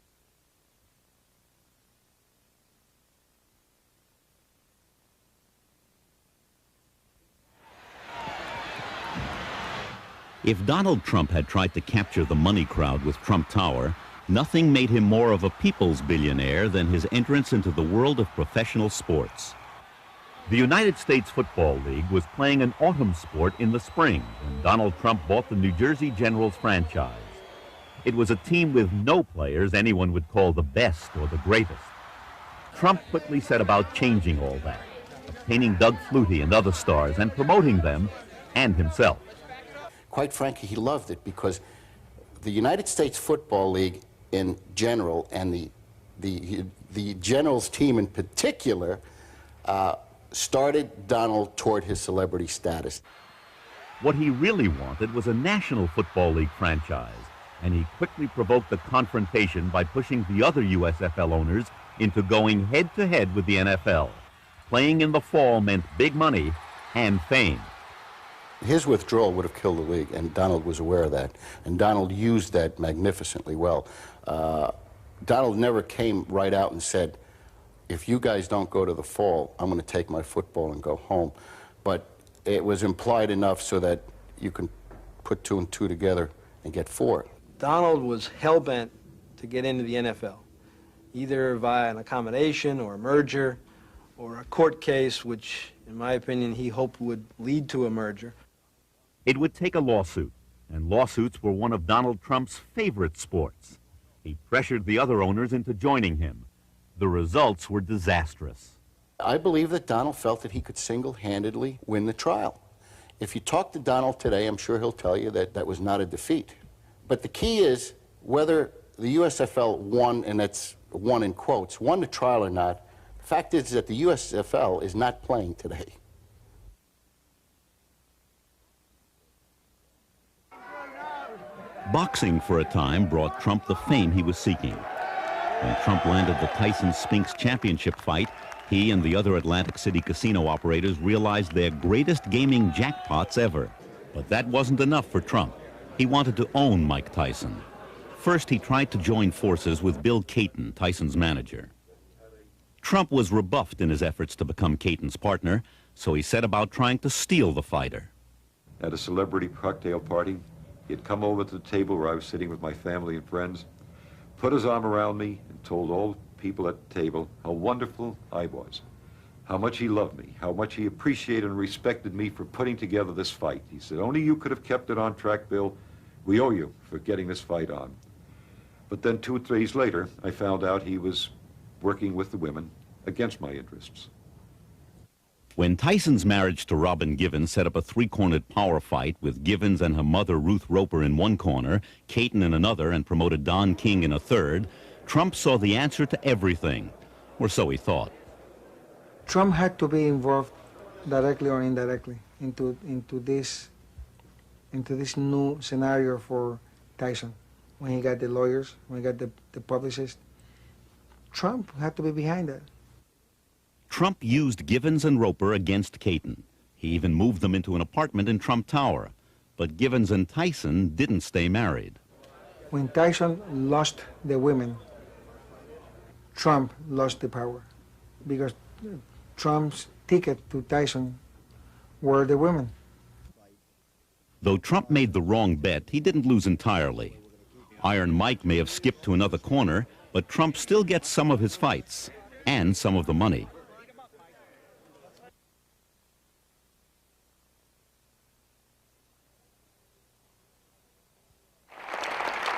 If Donald Trump had tried to capture the money crowd with Trump Tower, nothing made him more of a people's billionaire than his entrance into the world of professional sports. The United States Football League was playing an autumn sport in the spring when Donald Trump bought the New Jersey Generals franchise. It was a team with no players anyone would call the best or the greatest. Trump quickly set about changing all that, obtaining Doug Flutie and other stars and promoting them and himself. Quite frankly, he loved it because the United States Football League in general and the Generals team in particular started Donald toward his celebrity status. What he really wanted was a National Football League franchise, and he quickly provoked a confrontation by pushing the other USFL owners into going head-to-head with the NFL. Playing in the fall meant big money and fame. His withdrawal would have killed the league, and Donald was aware of that. And Donald used that magnificently well. Donald never came right out and said, if you guys don't go to the fall, I'm going to take my football and go home. But it was implied enough so that you can put 2 and 2 together and get 4. Donald was hell-bent to get into the NFL, either via an accommodation or a merger or a court case, which, in my opinion, he hoped would lead to a merger. It would take a lawsuit, and lawsuits were one of Donald Trump's favorite sports. He pressured the other owners into joining him. The results were disastrous. I believe that Donald felt that he could single-handedly win the trial. If you talk to Donald today, I'm sure he'll tell you that that was not a defeat. But the key is whether the USFL won, and that's won in quotes, won the trial or not. The fact is that the USFL is not playing today. Boxing for a time brought Trump the fame he was seeking. When Trump landed the Tyson Spinks championship fight, he and the other Atlantic City casino operators realized their greatest gaming jackpots ever. But that wasn't enough for Trump. He wanted to own Mike Tyson. First, he tried to join forces with Bill Caton, Tyson's manager. Trump was rebuffed in his efforts to become Caton's partner, so he set about trying to steal the fighter. At a celebrity cocktail party, he had come over to the table where I was sitting with my family and friends, put his arm around me, and told all the people at the table how wonderful I was, how much he loved me, how much he appreciated and respected me for putting together this fight. He said, "Only you could have kept it on track, Bill. We owe you for getting this fight on." But then 2 days later, I found out he was working with the women against my interests. When Tyson's marriage to Robin Givens set up a three-cornered power fight with Givens and her mother Ruth Roper in one corner, Caton in another, and promoted Don King in a third, Trump saw the answer to everything, or so he thought. Trump had to be involved directly or indirectly into this new scenario for Tyson. When he got the lawyers, when he got the publicist, Trump had to be behind that. Trump used Givens and Roper against Caton. He even moved them into an apartment in Trump Tower. But Givens and Tyson didn't stay married. When Tyson lost the women, Trump lost the power, because Trump's ticket to Tyson were the women. Though Trump made the wrong bet, he didn't lose entirely. Iron Mike may have skipped to another corner, but Trump still gets some of his fights and some of the money.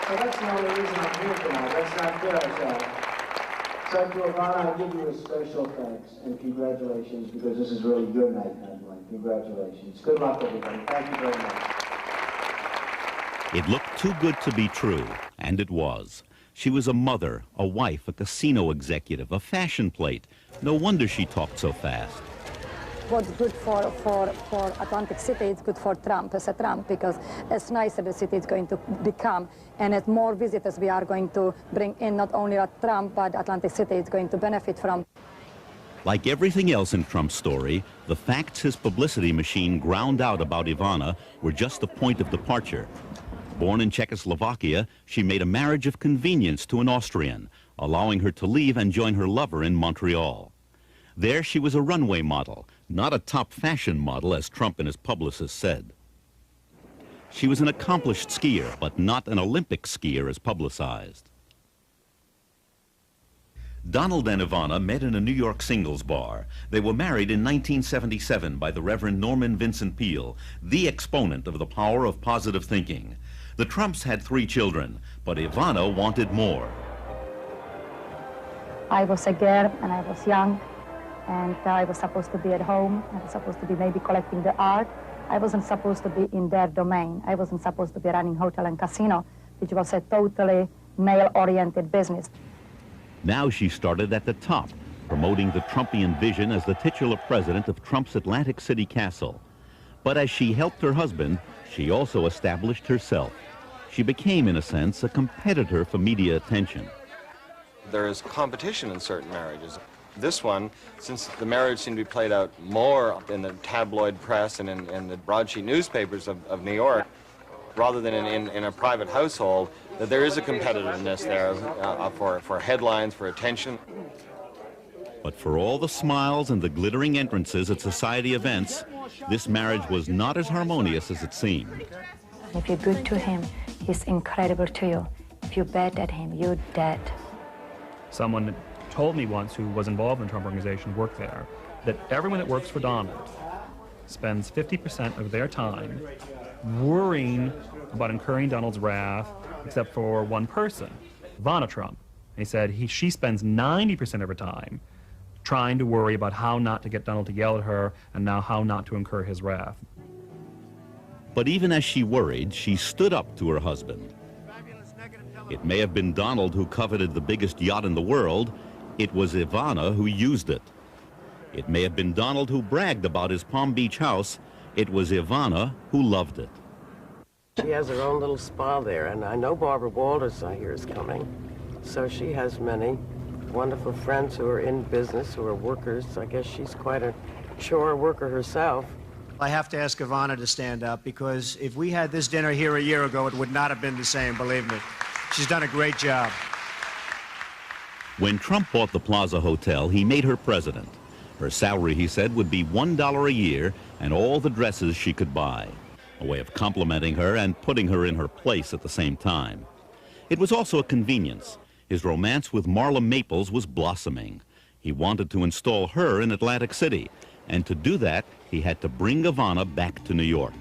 So that's the only reason I'm here tonight. Let's not kid ourselves. So to Ivana, I give you a special thanks and congratulations, because this is really your night, Mike. Congratulations. Good luck, everybody. Thank you very much. It looked too good to be true, and it was. She was a mother, a wife, a casino executive, a fashion plate. No wonder she talked so fast. What's good for Atlantic City, it's good for Trump, as a Trump, because as nicer the city is going to become, and as more visitors we are going to bring in, not only at Trump, but Atlantic City is going to benefit from. Like everything else in Trump's story, the facts his publicity machine ground out about Ivana were just the point of departure. Born in Czechoslovakia, she made a marriage of convenience to an Austrian, allowing her to leave and join her lover in Montreal. There she was a runway model, not a top fashion model, as Trump and his publicist said. She was an accomplished skier, but not an Olympic skier as publicized. Donald and Ivana met in a New York singles bar. They were married in 1977 by the Reverend Norman Vincent Peale, the exponent of the power of positive thinking. The Trumps had 3 children, but Ivana wanted more. I was a girl and I was young, and I was supposed to be at home. I was supposed to be maybe collecting the art. I wasn't supposed to be in their domain. I wasn't supposed to be running hotel and casino, which was a totally male-oriented business. Now she started at the top, promoting the Trumpian vision as the titular president of Trump's Atlantic City castle. But as she helped her husband, she also established herself. She became, in a sense, a competitor for media attention. There is competition in certain marriages. This one, since the marriage seemed to be played out more in the tabloid press and in the broadsheet newspapers of New York, rather than in a private household, that there is a competitiveness there for headlines, for attention. But for all the smiles and the glittering entrances at society events, this marriage was not as harmonious as it seemed. If you're good to him, he's incredible to you. If you bet at him, you're dead. Someone told me once, who was involved in the Trump organization, worked there, that everyone that works for Donald spends 50% of their time worrying about incurring Donald's wrath, except for one person, Ivana Trump. And he said she spends 90% of her time trying to worry about how not to get Donald to yell at her and now how not to incur his wrath. But even as she worried, she stood up to her husband. It may have been Donald who coveted the biggest yacht in the world. It was Ivana who used it. It may have been Donald who bragged about his Palm Beach house. It was Ivana who loved it. She has her own little spa there, and I know Barbara Walters, I hear, is coming. So she has many wonderful friends who are in business, who are workers. I guess she's quite a chore worker herself. I have to ask Ivana to stand up, because if we had this dinner here a year ago, it would not have been the same, believe me. She's done a great job. When Trump bought the Plaza Hotel, he made her president. Her salary, he said, would be $1 a year and all the dresses she could buy. A way of complimenting her and putting her in her place at the same time. It was also a convenience. His romance with Marla Maples was blossoming. He wanted to install her in Atlantic City, and to do that, he had to bring Ivana back to New York.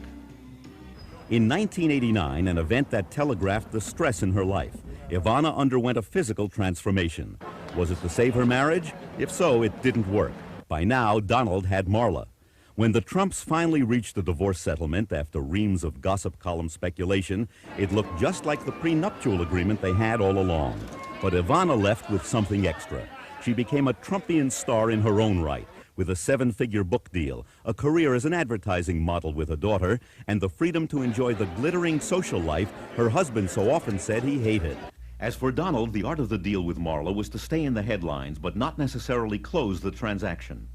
In 1989, an event that telegraphed the stress in her life, Ivana underwent a physical transformation. Was it to save her marriage? If so, it didn't work. By now, Donald had Marla. When the Trumps finally reached a divorce settlement after reams of gossip column speculation, it looked just like the prenuptial agreement they had all along. But Ivana left with something extra. She became a Trumpian star in her own right, with a 7-figure book deal, a career as an advertising model with a daughter, and the freedom to enjoy the glittering social life her husband so often said he hated. As for Donald, the art of the deal with Marla was to stay in the headlines, but not necessarily close the transaction.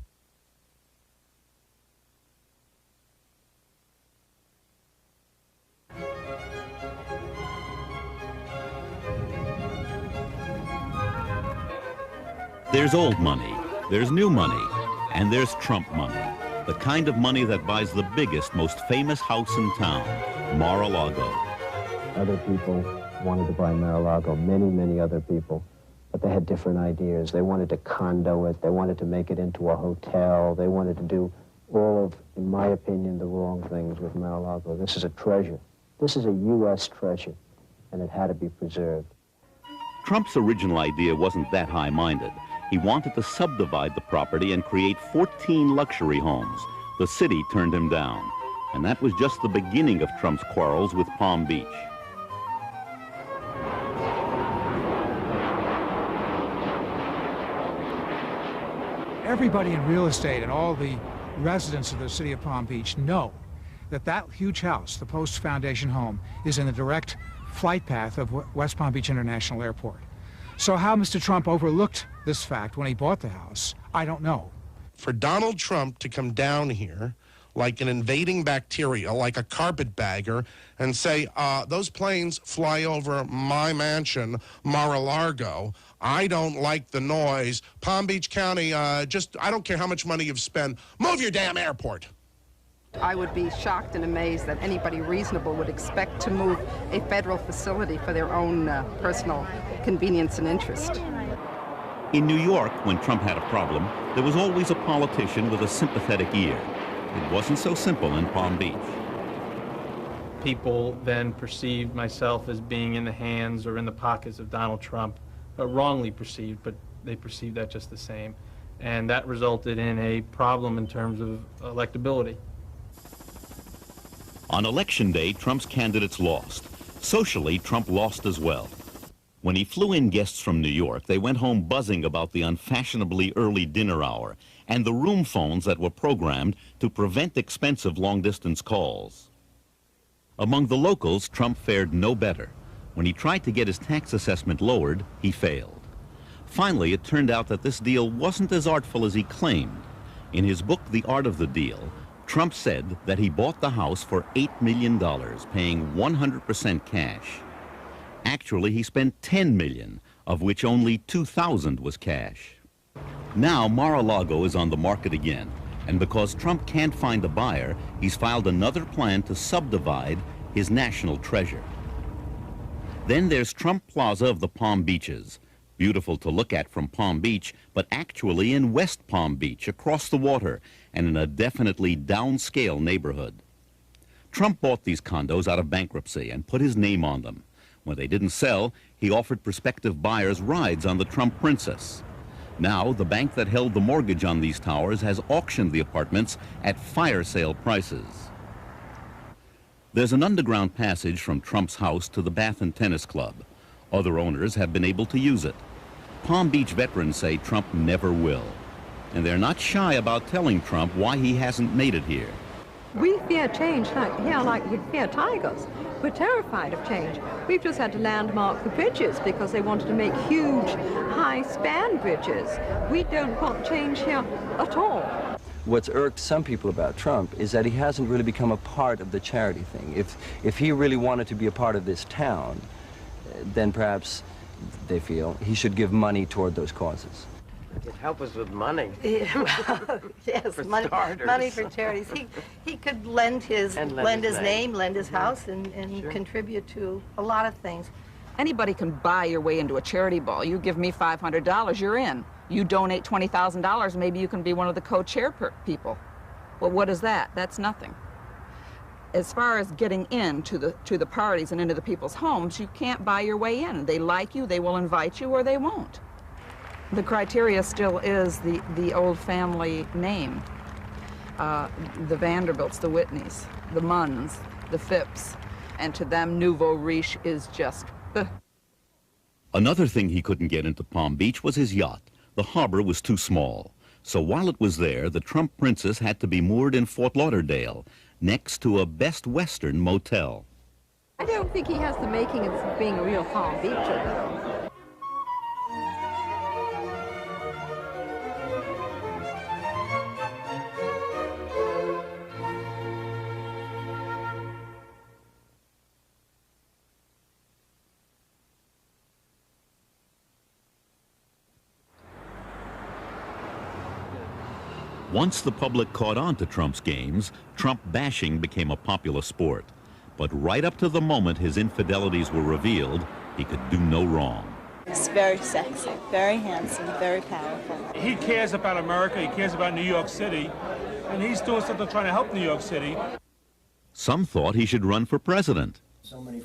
There's old money, there's new money, and there's Trump money. The kind of money that buys the biggest, most famous house in town, Mar-a-Lago. Other people wanted to buy Mar-a-Lago, many other people, but they had different ideas. They wanted to condo it, they wanted to make it into a hotel, they wanted to do all of, in my opinion, the wrong things with Mar-a-Lago. This is a treasure. This is a U.S. treasure, and it had to be preserved. Trump's original idea wasn't that high-minded. He wanted to subdivide the property and create 14 luxury homes. The city turned him down. And that was just the beginning of Trump's quarrels with Palm Beach. Everybody in real estate and all the residents of the city of Palm Beach know that that huge house, the Post Foundation home, is in the direct flight path of West Palm Beach International Airport. So how Mr. Trump overlooked this fact when he bought the house, I don't know. For Donald Trump to come down here like an invading bacteria, like a carpetbagger, and say, those planes fly over my mansion, Mar-a-Lago. I don't like the noise. Palm Beach County, I don't care how much money you've spent. Move your damn airport. I would be shocked and amazed that anybody reasonable would expect to move a federal facility for their own personal convenience and interest. In New York, when Trump had a problem, there was always a politician with a sympathetic ear. It wasn't so simple in Palm Beach. People then perceived myself as being in the hands or in the pockets of Donald Trump, wrongly perceived, but they perceived that just the same. And that resulted in a problem in terms of electability. On election day, Trump's candidates lost. Socially, Trump lost as well. When he flew in guests from New York, they went home buzzing about the unfashionably early dinner hour and the room phones that were programmed to prevent expensive long-distance calls. Among the locals, Trump fared no better. When he tried to get his tax assessment lowered, he failed. Finally, it turned out that this deal wasn't as artful as he claimed. In his book, The Art of the Deal, Trump said that he bought the house for $8 million, paying 100% cash. Actually, he spent $10 million, of which only $2,000 was cash. Now, Mar-a-Lago is on the market again, and because Trump can't find a buyer, he's filed another plan to subdivide his national treasure. Then there's Trump Plaza of the Palm Beaches. Beautiful to look at from Palm Beach, but actually in West Palm Beach, across the water, and in a definitely downscale neighborhood. Trump bought these condos out of bankruptcy and put his name on them. When they didn't sell, he offered prospective buyers rides on the Trump Princess. Now, the bank that held the mortgage on these towers has auctioned the apartments at fire sale prices. There's an underground passage from Trump's house to the Bath and Tennis Club. Other owners have been able to use it. Palm Beach veterans say Trump never will. And they're not shy about telling Trump why he hasn't made it here. We fear change like we fear tigers. We're terrified of change. We've just had to landmark the bridges because they wanted to make huge, high-span bridges. We don't want change here at all. What's irked some people about Trump is that he hasn't really become a part of the charity thing. If he really wanted to be a part of this town, then perhaps, they feel, he should give money toward those causes. It'd help us with money. Yes, For money, starters. money for charities. He could lend his name, lend his house, and Sure. contribute to a lot of things. Anybody can buy your way into a charity ball. You give me $500, you're in. You donate $20,000, maybe you can be one of the co-chair people. Well, what is that? That's nothing. As far as getting in to the parties and into the people's homes, you can't buy your way in. They like you, they will invite you, or they won't. The criteria still is the old family name. The Vanderbilts, the Whitneys, the Munns, the Phipps, and to them, nouveau riche is just... Another thing he couldn't get into Palm Beach was his yacht. The harbor was too small. So while it was there, the Trump Princess had to be moored in Fort Lauderdale, next to a Best Western motel. I don't think he has the makings of being a real Palm Beacher, though. Once the public caught on to Trump's games, Trump bashing became a popular sport. But right up to the moment his infidelities were revealed, he could do no wrong. He's very sexy, very handsome, very powerful. He cares about America, he cares about New York City, and he's doing something trying to help New York City. Some thought he should run for president.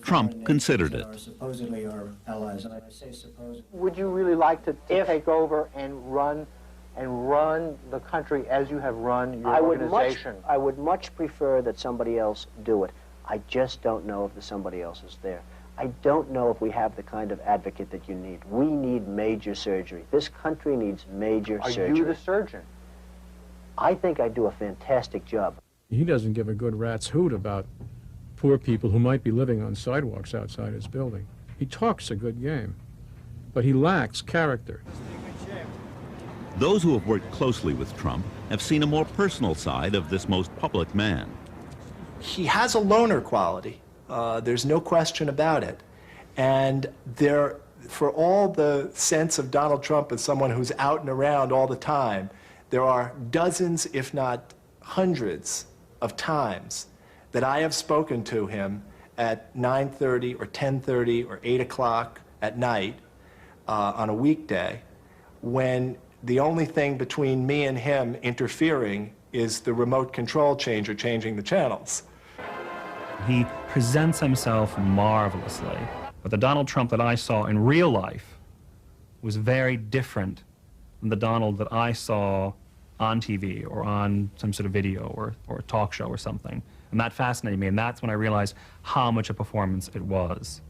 Trump considered it. Supposedly our allies, and I say supposedly. Would you really like to take over and run the country as you have run your organization? I would much prefer that somebody else do it. I just don't know if the somebody else is there. I don't know if we have the kind of advocate that you need. We need major surgery. This country needs major surgery. Are you the surgeon? I think I do a fantastic job. He doesn't give a good rat's hoot about poor people who might be living on sidewalks outside his building. He talks a good game, but he lacks character. Those who have worked closely with Trump have seen a more personal side of this most public man. He has a loner quality. There's no question about it. And for all the sense of Donald Trump as someone who's out and around all the time, there are dozens, if not hundreds, of times that I have spoken to him at 9:30 or 10:30 or 8 o'clock at night on a weekday, when the only thing between me and him interfering is the remote control changer changing the channels. He presents himself marvelously, but the Donald Trump that I saw in real life was very different than the Donald that I saw on TV or on some sort of video or a talk show or something. And that fascinated me, and that's when I realized how much a performance it was.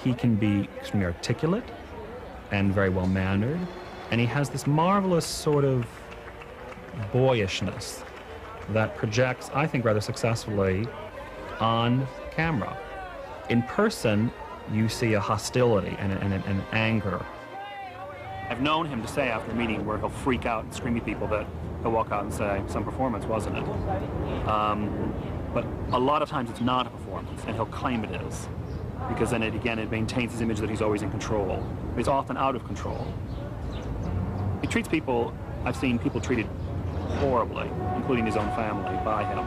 He can be extremely articulate and very well-mannered, and he has this marvelous sort of boyishness that projects, I think, rather successfully on camera. In person, you see a hostility and an anger. I've known him to say after a meeting where he'll freak out and scream at people that he'll walk out and say, some performance, wasn't it? But a lot of times it's not a performance, and he'll claim it is, because then it maintains his image that he's always in control. But he's often out of control. He treats people, I've seen people treated horribly, including his own family, by him.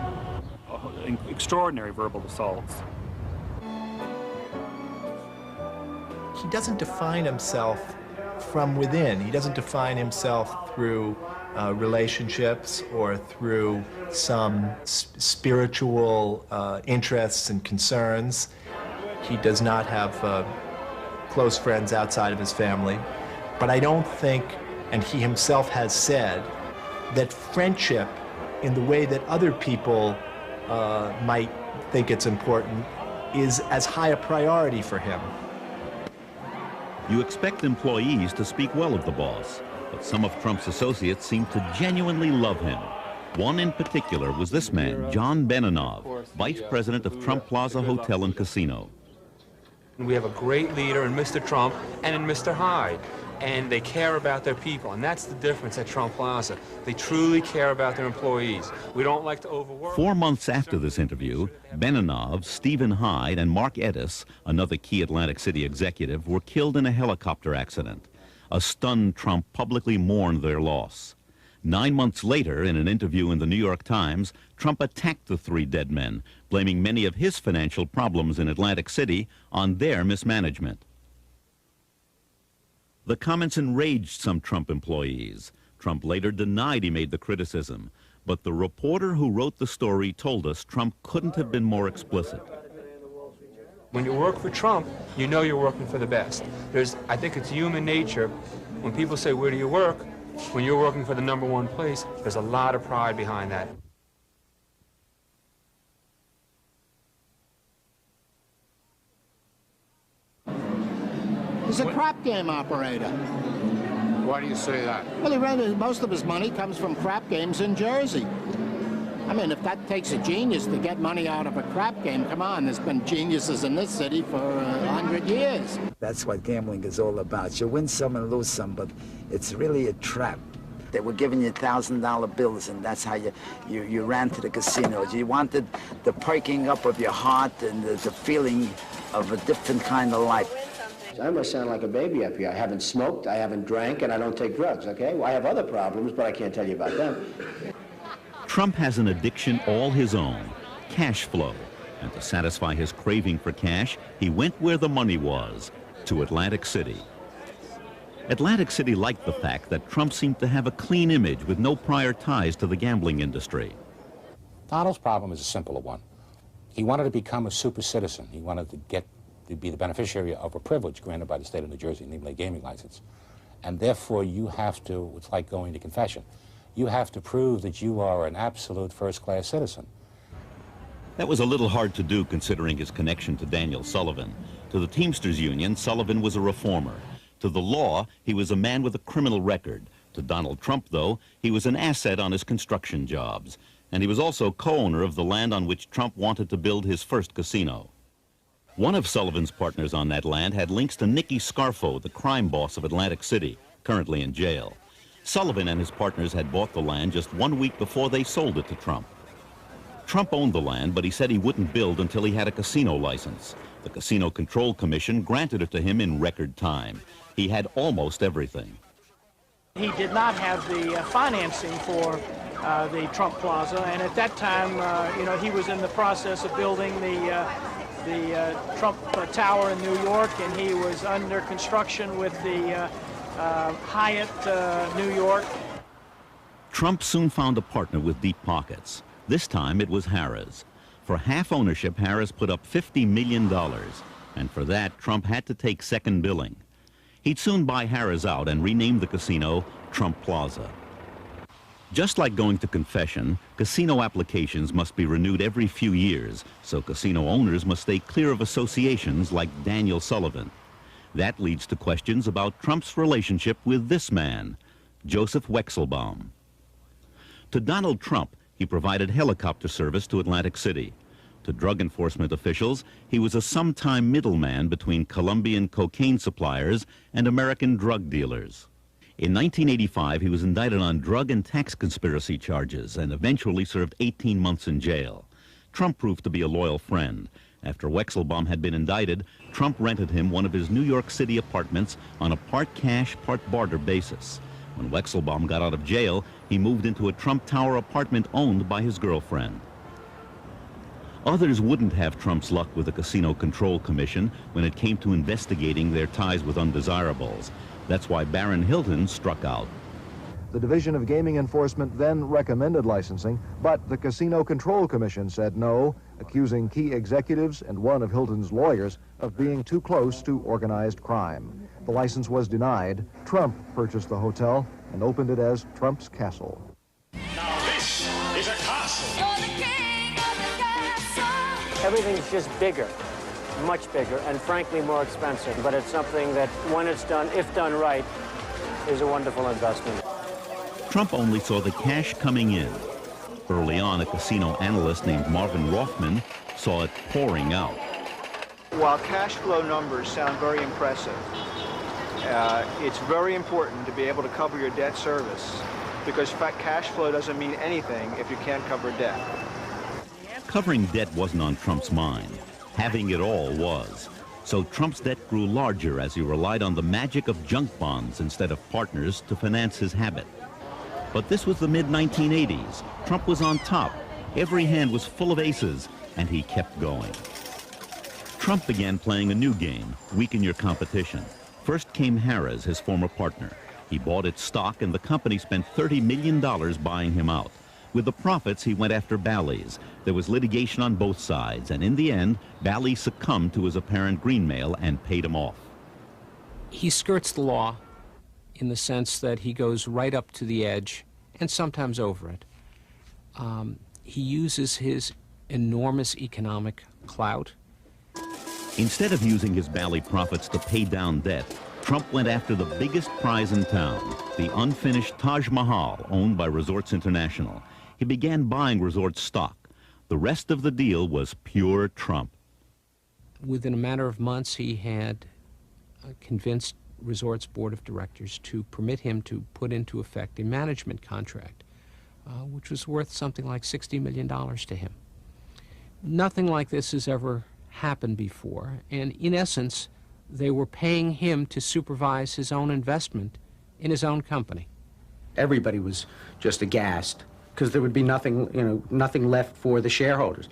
Extraordinary verbal assaults. he doesn't define himself from within. He doesn't define himself through relationships or through some spiritual interests and concerns. He does not have close friends outside of his family. But I don't think, and he himself has said, that friendship in the way that other people might think it's important is as high a priority for him. You expect employees to speak well of the boss, but some of Trump's associates seem to genuinely love him. One in particular was this man, John Benanov, vice president of Trump Plaza Hotel and Casino. We have a great leader in Mr. Trump and in Mr. Hyde, and they care about their people, and that's the difference at Trump Plaza. They truly care about their employees. We don't like to overwork. 4 months after this interview, Benanov, Stephen Hyde, and Mark Edis, another key Atlantic City executive, were killed in a helicopter accident. A stunned Trump publicly mourned their loss. 9 months later, in an interview in the New York Times, Trump attacked the 3 dead men, blaming many of his financial problems in Atlantic City on their mismanagement. The comments enraged some Trump employees. Trump later denied he made the criticism, but the reporter who wrote the story told us Trump couldn't have been more explicit. When you work for Trump, you know you're working for the best. I think it's human nature. When people say, where do you work? When you're working for the #1 place, there's a lot of pride behind that. He's a crap game operator. Why do you say that? Well, most of his money comes from crap games in Jersey. I mean, if that takes a genius to get money out of a crap game, come on, there's been geniuses in this city for 100 years. That's what gambling is all about. You win some and lose some, but it's really a trap. They were giving you $1,000 bills, and that's how you ran to the casinos. You wanted the perking up of your heart and the feeling of a different kind of life. I must sound like a baby up here. I haven't smoked, I haven't drank, and I don't take drugs, okay? Well, I have other problems, but I can't tell you about them. Trump has an addiction all his own, cash flow. And to satisfy his craving for cash, he went where the money was, to Atlantic City. Atlantic City liked the fact that Trump seemed to have a clean image with no prior ties to the gambling industry. Donald's problem is a simpler one. He wanted to become a super citizen. He wanted to be the beneficiary of a privilege granted by the state of New Jersey, namely a gaming license. And therefore you have to, it's like going to confession, you have to prove that you are an absolute first-class citizen. That was a little hard to do considering his connection to Daniel Sullivan. To the Teamsters Union, Sullivan was a reformer. To the law, he was a man with a criminal record. To Donald Trump, though, he was an asset on his construction jobs. And he was also co-owner of the land on which Trump wanted to build his first casino. One of Sullivan's partners on that land had links to Nicky Scarfo, the crime boss of Atlantic City, currently in jail. Sullivan and his partners had bought the land just 1 week before they sold it to Trump. Trump owned the land, but he said he wouldn't build until he had a casino license. The Casino Control Commission granted it to him in record time. He had almost everything. He did not have the financing for the Trump Plaza, and at that time, he was in the process of building the Trump Tower in New York, and he was under construction with the Hyatt, New York. Trump soon found a partner with deep pockets. This time it was Harrah's. For half ownership, Harrah's put up $50 million, and for that, Trump had to take second billing. He'd soon buy Harrah's out and rename the casino Trump Plaza. Just like going to confession, casino applications must be renewed every few years, so casino owners must stay clear of associations like Daniel Sullivan. That leads to questions about Trump's relationship with this man, Joseph Wexelbaum. To Donald Trump, he provided helicopter service to Atlantic City. To drug enforcement officials, he was a sometime middleman between Colombian cocaine suppliers and American drug dealers. In 1985, he was indicted on drug and tax conspiracy charges and eventually served 18 months in jail. Trump proved to be a loyal friend. After Wexelbaum had been indicted, Trump rented him one of his New York City apartments on a part cash, part barter basis. When Wexelbaum got out of jail, he moved into a Trump Tower apartment owned by his girlfriend. Others wouldn't have Trump's luck with the Casino Control Commission when it came to investigating their ties with undesirables. That's why Baron Hilton struck out. The Division of Gaming Enforcement then recommended licensing, but the Casino Control Commission said no, accusing key executives and one of Hilton's lawyers of being too close to organized crime. The license was denied. Trump purchased the hotel and opened it as Trump's Castle. Now this is a castle. Everything's just bigger, much bigger, and frankly more expensive. But it's something that, when it's done, if done right, is a wonderful investment. Trump only saw the cash coming in. Early on, a casino analyst named Marvin Rothman saw it pouring out. While cash flow numbers sound very impressive, it's very important to be able to cover your debt service, because cash flow doesn't mean anything if you can't cover debt. Covering debt wasn't on Trump's mind. Having it all was. So Trump's debt grew larger as he relied on the magic of junk bonds instead of partners to finance his habit. But this was the mid-1980s. Trump was on top. Every hand was full of aces, and he kept going. Trump began playing a new game, weaken your competition. First came Harrah's, his former partner. He bought its stock, and the company spent $30 million buying him out. With the profits, he went after Bally's. There was litigation on both sides, and in the end, Bally's succumbed to his apparent greenmail and paid him off. He skirts the law in the sense that he goes right up to the edge and sometimes over it. He uses his enormous economic clout. Instead of using his Bally profits to pay down debt, Trump went after the biggest prize in town, the unfinished Taj Mahal, owned by Resorts International. He began buying resort stock. The rest of the deal was pure Trump. Within a matter of months, he had convinced Resorts Board of Directors to permit him to put into effect a management contract, which was worth something like $60 million to him. Nothing like this has ever happened before, and in essence, they were paying him to supervise his own investment in his own company. Everybody was just aghast, because there would be nothing, nothing left for the shareholders.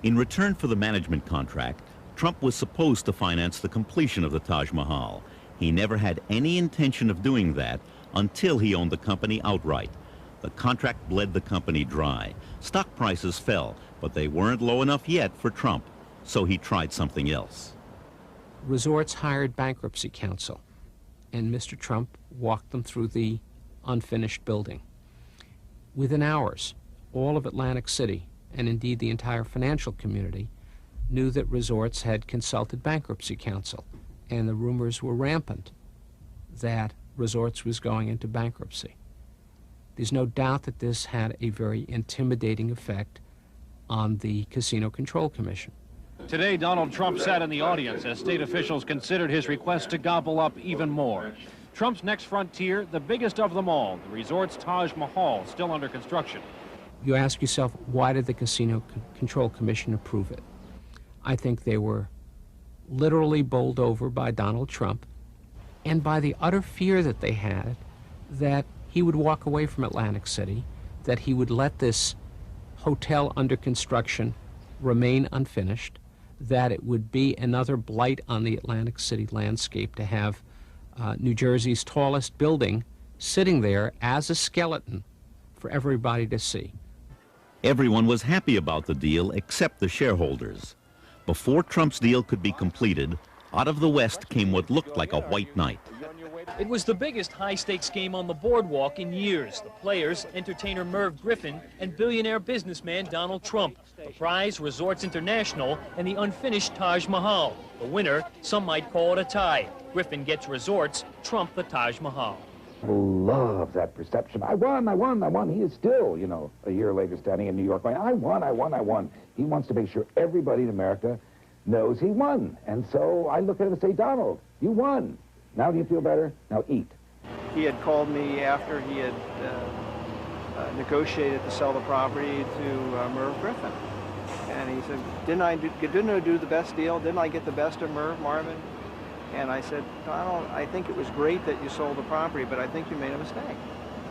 In return for the management contract, Trump was supposed to finance the completion of the Taj Mahal. He never had any intention of doing that until he owned the company outright. The contract bled the company dry. Stock prices fell, but they weren't low enough yet for Trump, so he tried something else. Resorts hired bankruptcy counsel, and Mr. Trump walked them through the unfinished building. Within hours, all of Atlantic City, and indeed the entire financial community, knew that Resorts had consulted bankruptcy counsel, and the rumors were rampant that Resorts was going into bankruptcy. There's no doubt that this had a very intimidating effect on the Casino Control Commission. Today, Donald Trump sat in the audience as state officials considered his request to gobble up even more. Trump's next frontier, the biggest of them all, the resort's Taj Mahal, still under construction. You ask yourself, why did the Casino Control Commission approve it? I think they were literally bowled over by Donald Trump and by the utter fear that they had that he would walk away from Atlantic City, that he would let this hotel under construction remain unfinished, that it would be another blight on the Atlantic City landscape to have New Jersey's tallest building sitting there as a skeleton for everybody to see. Everyone was happy about the deal except the shareholders. Before Trump's deal could be completed, out of the West came what looked like a white knight. It was the biggest high-stakes game on the boardwalk in years. The players, entertainer Merv Griffin and billionaire businessman Donald Trump. The prize, Resorts International, and the unfinished Taj Mahal. The winner, some might call it a tie. Griffin gets Resorts, Trump the Taj Mahal. Love that perception. I won. He is still, a year later standing in New York going, I won. He wants to make sure everybody in America knows he won. And so I look at it and say, Donald, you won. Now do you feel better? Now eat. He had called me after he had negotiated to sell the property to Merv Griffin. And he said, didn't I do the best deal? Didn't I get the best of Marvin? And I said, Donald, I think it was great that you sold the property, but I think you made a mistake.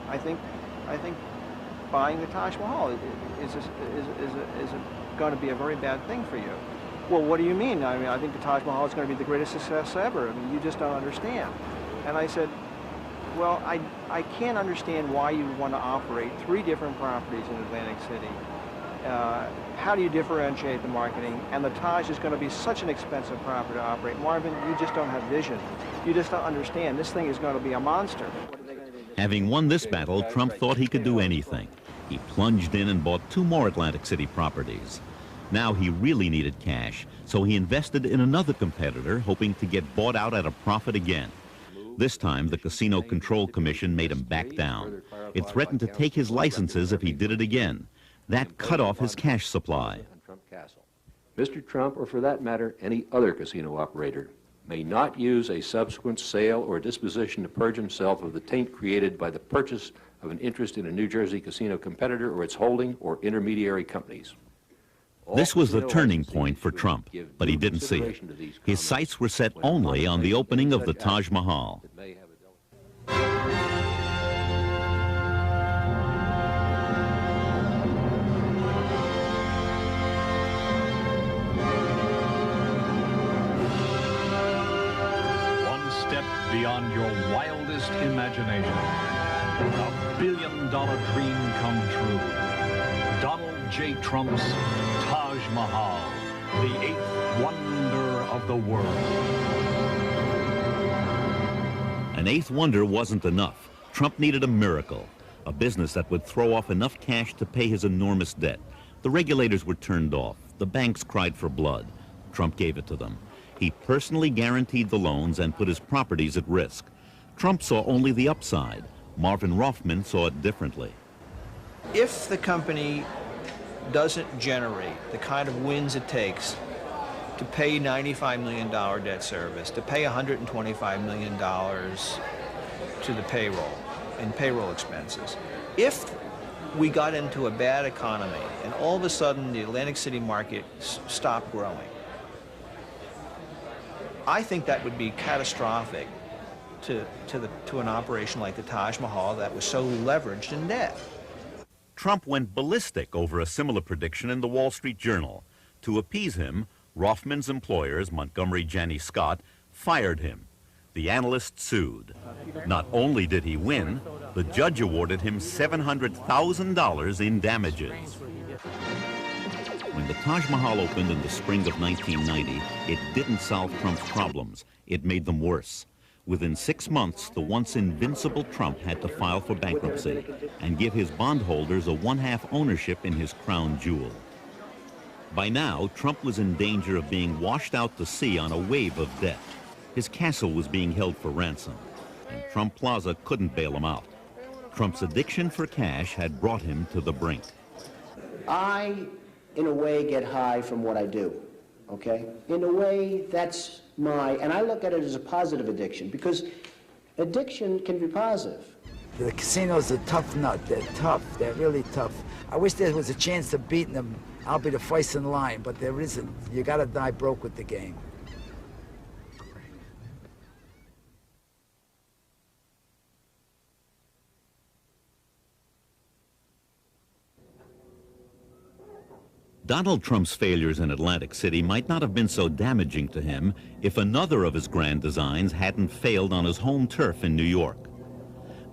I think buying the Taj Mahal is going going to be a very bad thing for you. Well, what do you mean? I mean, I think the Taj Mahal is going to be the greatest success ever. I mean, you just don't understand. And I said, well, I can't understand why you would want to operate 3 different properties in Atlantic City. How do you differentiate the marketing? And the Taj is going to be such an expensive property to operate. Marvin, you just don't have vision. You just don't understand. This thing is going to be a monster. Having won this battle, Trump thought he could do anything. He plunged in and bought 2 more Atlantic City properties. Now he really needed cash, so he invested in another competitor, hoping to get bought out at a profit again. This time, the Casino Control Commission made him back down. It threatened to take his licenses if he did it again. That cut off his cash supply. Mr. Trump, or for that matter, any other casino operator, may not use a subsequent sale or disposition to purge himself of the taint created by the purchase of an interest in a New Jersey casino competitor or its holding or intermediary companies. This was the turning point for Trump, but he didn't see it. His sights were set only on the opening of the Taj Mahal. One step beyond your wildest imagination. A billion-dollar dream come true. Donald J. Trump's Taj Mahal, the 8th wonder of the world. An 8th wonder wasn't enough. Trump needed a miracle, a business that would throw off enough cash to pay his enormous debt. The regulators were turned off. The banks cried for blood. Trump gave it to them. He personally guaranteed the loans and put his properties at risk. Trump saw only the upside. Marvin Rothman saw it differently. If the company doesn't generate the kind of wins it takes to pay $95 million debt service, to pay $125 million to the payroll and payroll expenses, if we got into a bad economy and all of a sudden the Atlantic City market stopped growing, I think that would be catastrophic to an operation like the Taj Mahal that was so leveraged in debt. Trump went ballistic over a similar prediction in the Wall Street Journal. To appease him, Rothman's employers, Montgomery Janney Scott, fired him. The analyst sued. Not only did he win, the judge awarded him $700,000 in damages. When the Taj Mahal opened in the spring of 1990, it didn't solve Trump's problems. It made them worse. Within 6 months, the once invincible Trump had to file for bankruptcy and give his bondholders a 1/2 ownership in his crown jewel. By now, Trump was in danger of being washed out to sea on a wave of debt. His castle was being held for ransom, and Trump Plaza couldn't bail him out. Trump's addiction for cash had brought him to the brink. I, in a way, get high from what I do, okay? In a way, that's and I look at it as a positive addiction, because addiction can be positive. The casinos are tough nut. They're tough. They're really tough. I wish there was a chance of beating them. I'll be the first in line, but there isn't. You got to die broke with the game. Donald Trump's failures in Atlantic City might not have been so damaging to him if another of his grand designs hadn't failed on his home turf in New York.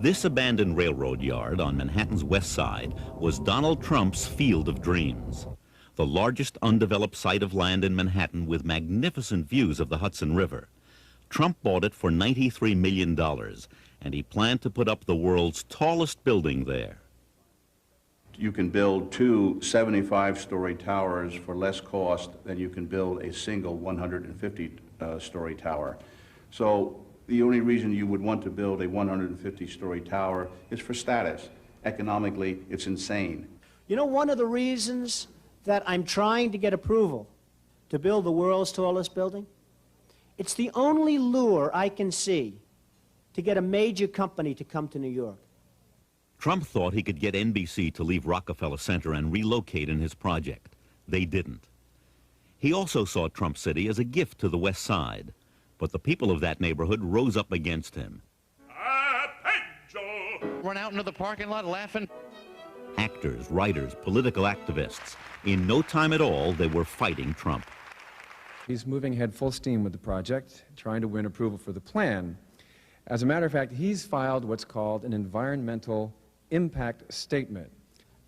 This abandoned railroad yard on Manhattan's west side was Donald Trump's Field of Dreams, the largest undeveloped site of land in Manhattan with magnificent views of the Hudson River. Trump bought it for $93 million, and he planned to put up the world's tallest building there. You can build 2 75-story towers for less cost than you can build a single 150-story tower. So the only reason you would want to build a 150-story tower is for status. Economically, it's insane. You know, one of the reasons that I'm trying to get approval to build the world's tallest building, it's the only lure I can see to get a major company to come to New York. Trump thought he could get NBC to leave Rockefeller Center and relocate in his project. They didn't. He also saw Trump City as a gift to the West Side, but the people of that neighborhood rose up against him. Run out into the parking lot laughing. Actors, writers, political activists. In no time at all, they were fighting Trump. He's moving ahead full steam with the project, trying to win approval for the plan. As a matter of fact, he's filed what's called an environmental impact statement.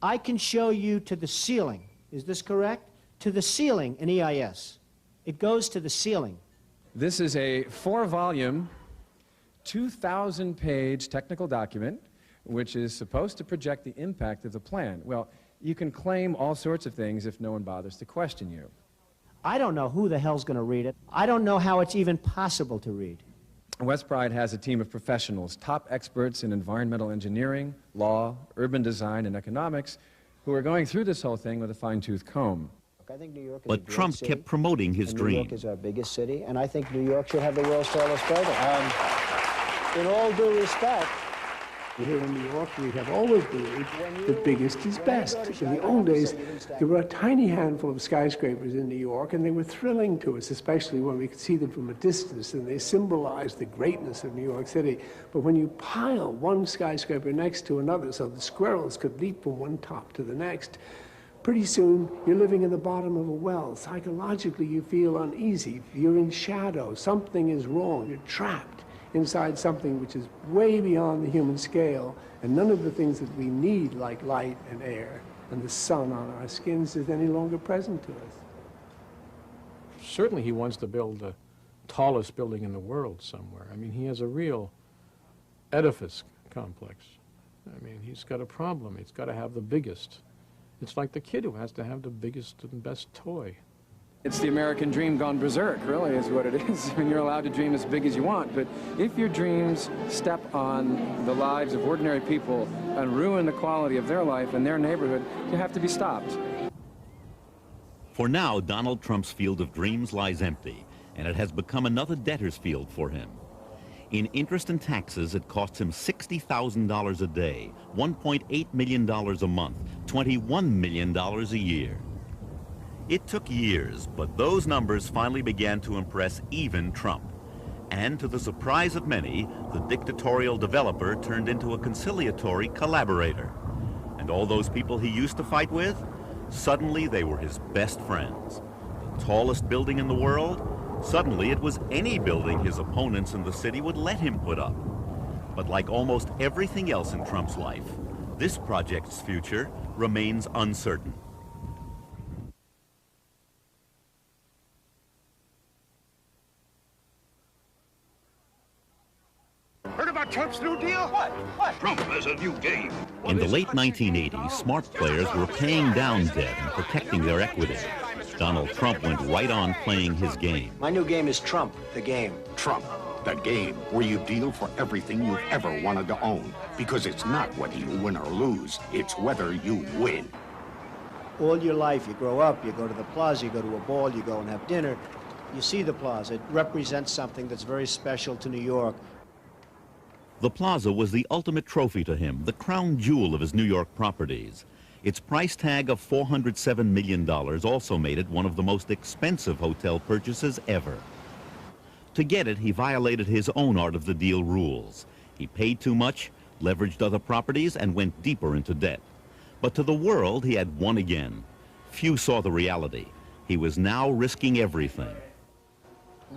I can show you to the ceiling. Is this correct? To the ceiling in EIS. It goes to the ceiling. This is a 4-volume, 2,000-page technical document which is supposed to project the impact of the plan. Well, you can claim all sorts of things if no one bothers to question you. I don't know who the hell's going to read it. I don't know how it's even possible to read. West Pride has a team of professionals, top experts in environmental engineering, law, urban design, and economics, who are going through this whole thing with a fine-tooth comb. I think New York is But Trump kept promoting his dream. New York is our biggest city, and I think New York should have the world's tallest building. In all due respect, here in New York, we have always believed that biggest is best. In the old days, there were a tiny handful of skyscrapers in New York, and they were thrilling to us, especially when we could see them from a distance, and they symbolized the greatness of New York City. But when you pile one skyscraper next to another so the squirrels could leap from one top to the next, pretty soon you're living in the bottom of a well. Psychologically, you feel uneasy. You're in shadow. Something is wrong. You're trapped inside something which is way beyond the human scale, and none of the things that we need, like light and air and the sun on our skins, is any longer present to us. Certainly he wants to build the tallest building in the world somewhere. I mean, he has a real edifice complex. I mean, he's got a problem. He's got to have the biggest. It's like the kid who has to have the biggest and best toy. It's the American dream gone berserk, really, is what it is. I mean, you're allowed to dream as big as you want, but if your dreams step on the lives of ordinary people and ruin the quality of their life and their neighborhood, you have to be stopped. For now, Donald Trump's field of dreams lies empty, and it has become another debtor's field for him. In interest and taxes, it costs him $60,000 a day, $1.8 million a month, $21 million a year. It took years, but those numbers finally began to impress even Trump. And to the surprise of many, the dictatorial developer turned into a conciliatory collaborator. And all those people he used to fight with, suddenly they were his best friends. The tallest building in the world, suddenly it was any building his opponents in the city would let him put up. But like almost everything else in Trump's life, this project's future remains uncertain. Heard about Trump's new deal? What? Trump has a new game. In the late 1980s, smart players were paying down debt and protecting their equity. Donald Trump went right on playing his game. my new game is Trump, the game. Trump, the game where you deal for everything you've ever wanted to own. Because it's not whether you win or lose, it's whether you win. All your life, you grow up, you go to the plaza, you go to a ball, you go and have dinner. You see the plaza. It represents something that's very special to New York. The plaza was the ultimate trophy to him, the crown jewel of his New York properties. Its price tag of $407 million also made it one of the most expensive hotel purchases ever. To get it, he violated his own art of the deal rules. He paid too much, leveraged other properties, and went deeper into debt. But to the world, he had won again. Few saw the reality. He was now risking everything.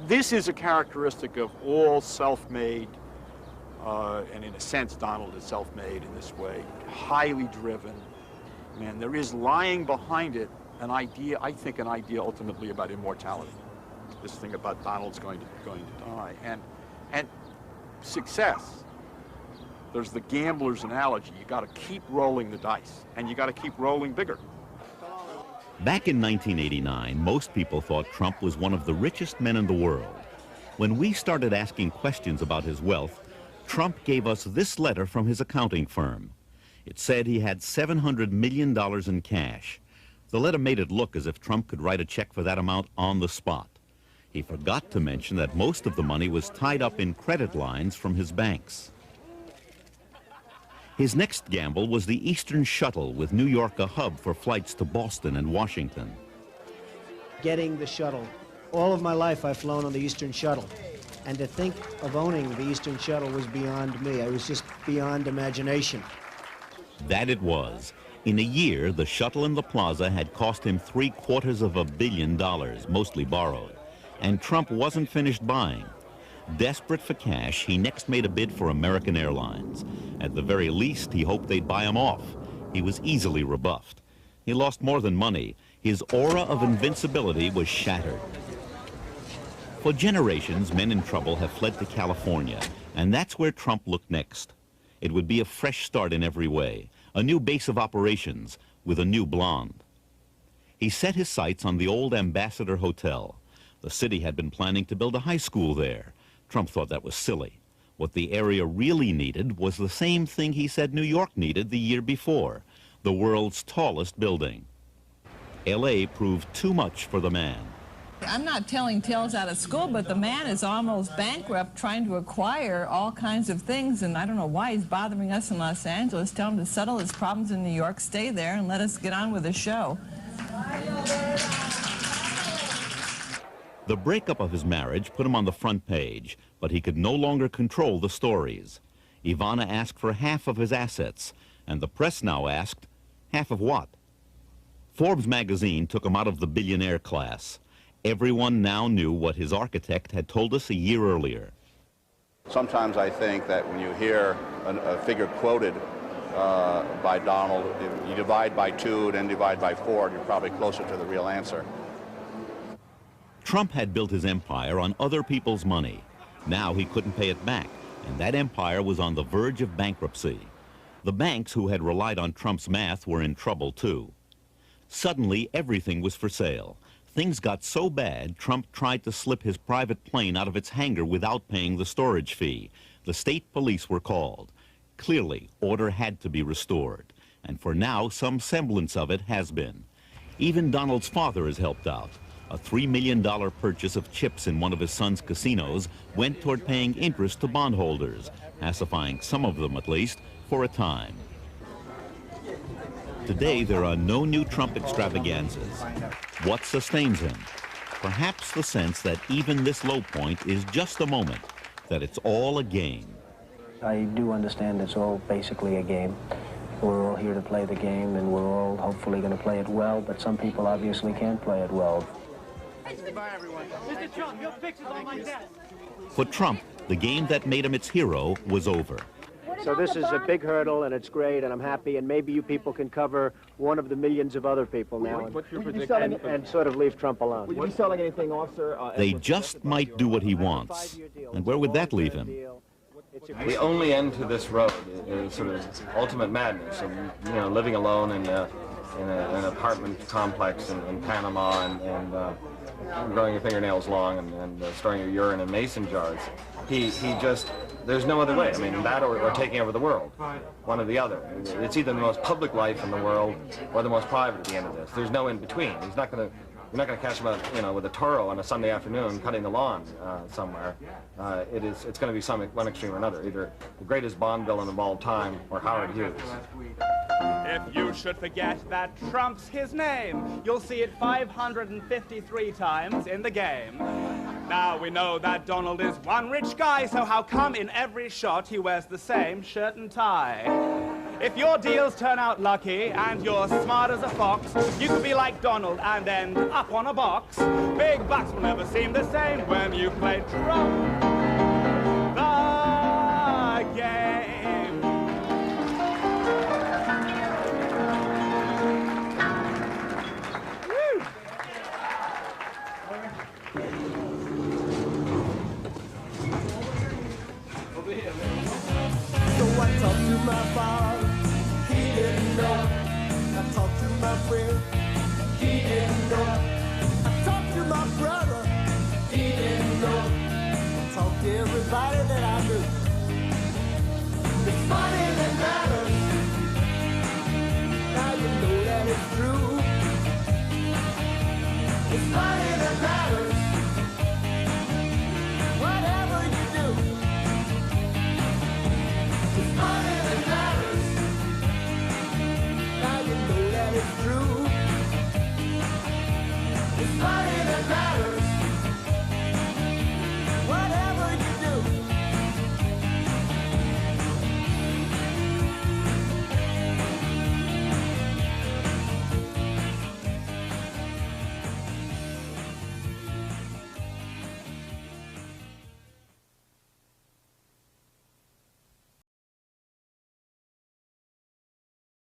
This is a characteristic of all self-made, and in a sense, Donald is self-made in this way, highly driven. Man, there is lying behind it an idea, I think an idea ultimately about immortality. This thing about Donald's going to die. And success. There's the gambler's analogy. You got to keep rolling the dice, and you got to keep rolling bigger. Back in 1989, most people thought Trump was one of the richest men in the world. When we started asking questions about his wealth, Trump gave us this letter from his accounting firm. It said he had $700 million in cash. The letter made it look as if Trump could write a check for that amount on the spot. He forgot to mention that most of the money was tied up in credit lines from his banks. His next gamble was the Eastern Shuttle, with New York a hub for flights to Boston and Washington. Getting the shuttle. All of my life I've flown on the Eastern Shuttle. And to think of owning the Eastern Shuttle was beyond me. I was just beyond imagination. That it was. In a year, the shuttle and the plaza had cost him $750 million, mostly borrowed. And Trump wasn't finished buying. Desperate for cash, he next made a bid for American Airlines. At the very least, he hoped they'd buy him off. He was easily rebuffed. He lost more than money. His aura of invincibility was shattered. For generations, men in trouble have fled to California, and that's where Trump looked next. It would be a fresh start in every way, a new base of operations with a new blonde. He set his sights on the old Ambassador Hotel. The city had been planning to build a high school there. Trump thought that was silly. What the area really needed was the same thing he said New York needed the year before, the world's tallest building. L.A. proved too much for the man. I'm not telling tales out of school, but the man is almost bankrupt trying to acquire all kinds of things, and I don't know why he's bothering us in Los Angeles. Tell him to settle his problems in New York, stay there, and let us get on with the show. The breakup of his marriage put him on the front page, but he could no longer control the stories. Ivana asked for half of his assets, and the press now asked, half of what? Forbes magazine took him out of the billionaire class. Everyone now knew what his architect had told us a year earlier. Sometimes I think that when you hear a figure quoted by Donald, if you divide by 2, then divide by 4, you're probably closer to the real answer. Trump had built his empire on other people's money. Now he couldn't pay it back, and that empire was on the verge of bankruptcy. The banks who had relied on Trump's math were in trouble too. Suddenly, everything was for sale. Things got so bad, Trump tried to slip his private plane out of its hangar without paying the storage fee. The state police were called. Clearly, order had to be restored, and for now, some semblance of it has been. Even Donald's father has helped out. A $3 million purchase of chips in one of his son's casinos went toward paying interest to bondholders, pacifying some of them at least, for a time. Today, there are no new Trump extravaganzas. What sustains him? Perhaps the sense that even this low point is just a moment, that it's all a game. I do understand it's all basically a game. We're all here to play the game, and we're all hopefully going to play it well, but some people obviously can't play it well. Goodbye, everyone. Mr. Trump, your picture's on my desk. For Trump, the game that made him its hero was over. So this is a big hurdle, and it's great, and I'm happy, and maybe you people can cover one of the millions of other people now and sort of leave Trump alone. Would you be selling anything off, sir? They just might do what he wants. And where would that leave him? The only end to this road is sort of ultimate madness, and living alone in an apartment complex in Panama and growing your fingernails long and storing your urine in mason jars. He just, there's no other way. I mean, that or taking over the world, one or the other. It's either the most public life in the world or the most private at the end of this. There's no in between. He's not going to. You're not going to catch him out, with a Toro on a Sunday afternoon cutting the lawn somewhere. It's going to be one extreme or another, either the greatest Bond villain of all time or Howard Hughes. If you should forget that Trump's his name, you'll see it 553 times in the game. Now we know that Donald is one rich guy, so how come in every shot he wears the same shirt and tie? If your deals turn out lucky and you're smart as a fox, you could be like Donald and end up on a box. Big bucks will never seem the same when you play Trump the game. Woo! So I talked to my father, he didn't know. I talked to my friend, he didn't know. I talked to my brother, he didn't know. I talked to everybody that I knew. It's money that matters. Now you know that it's true. It's money that matters.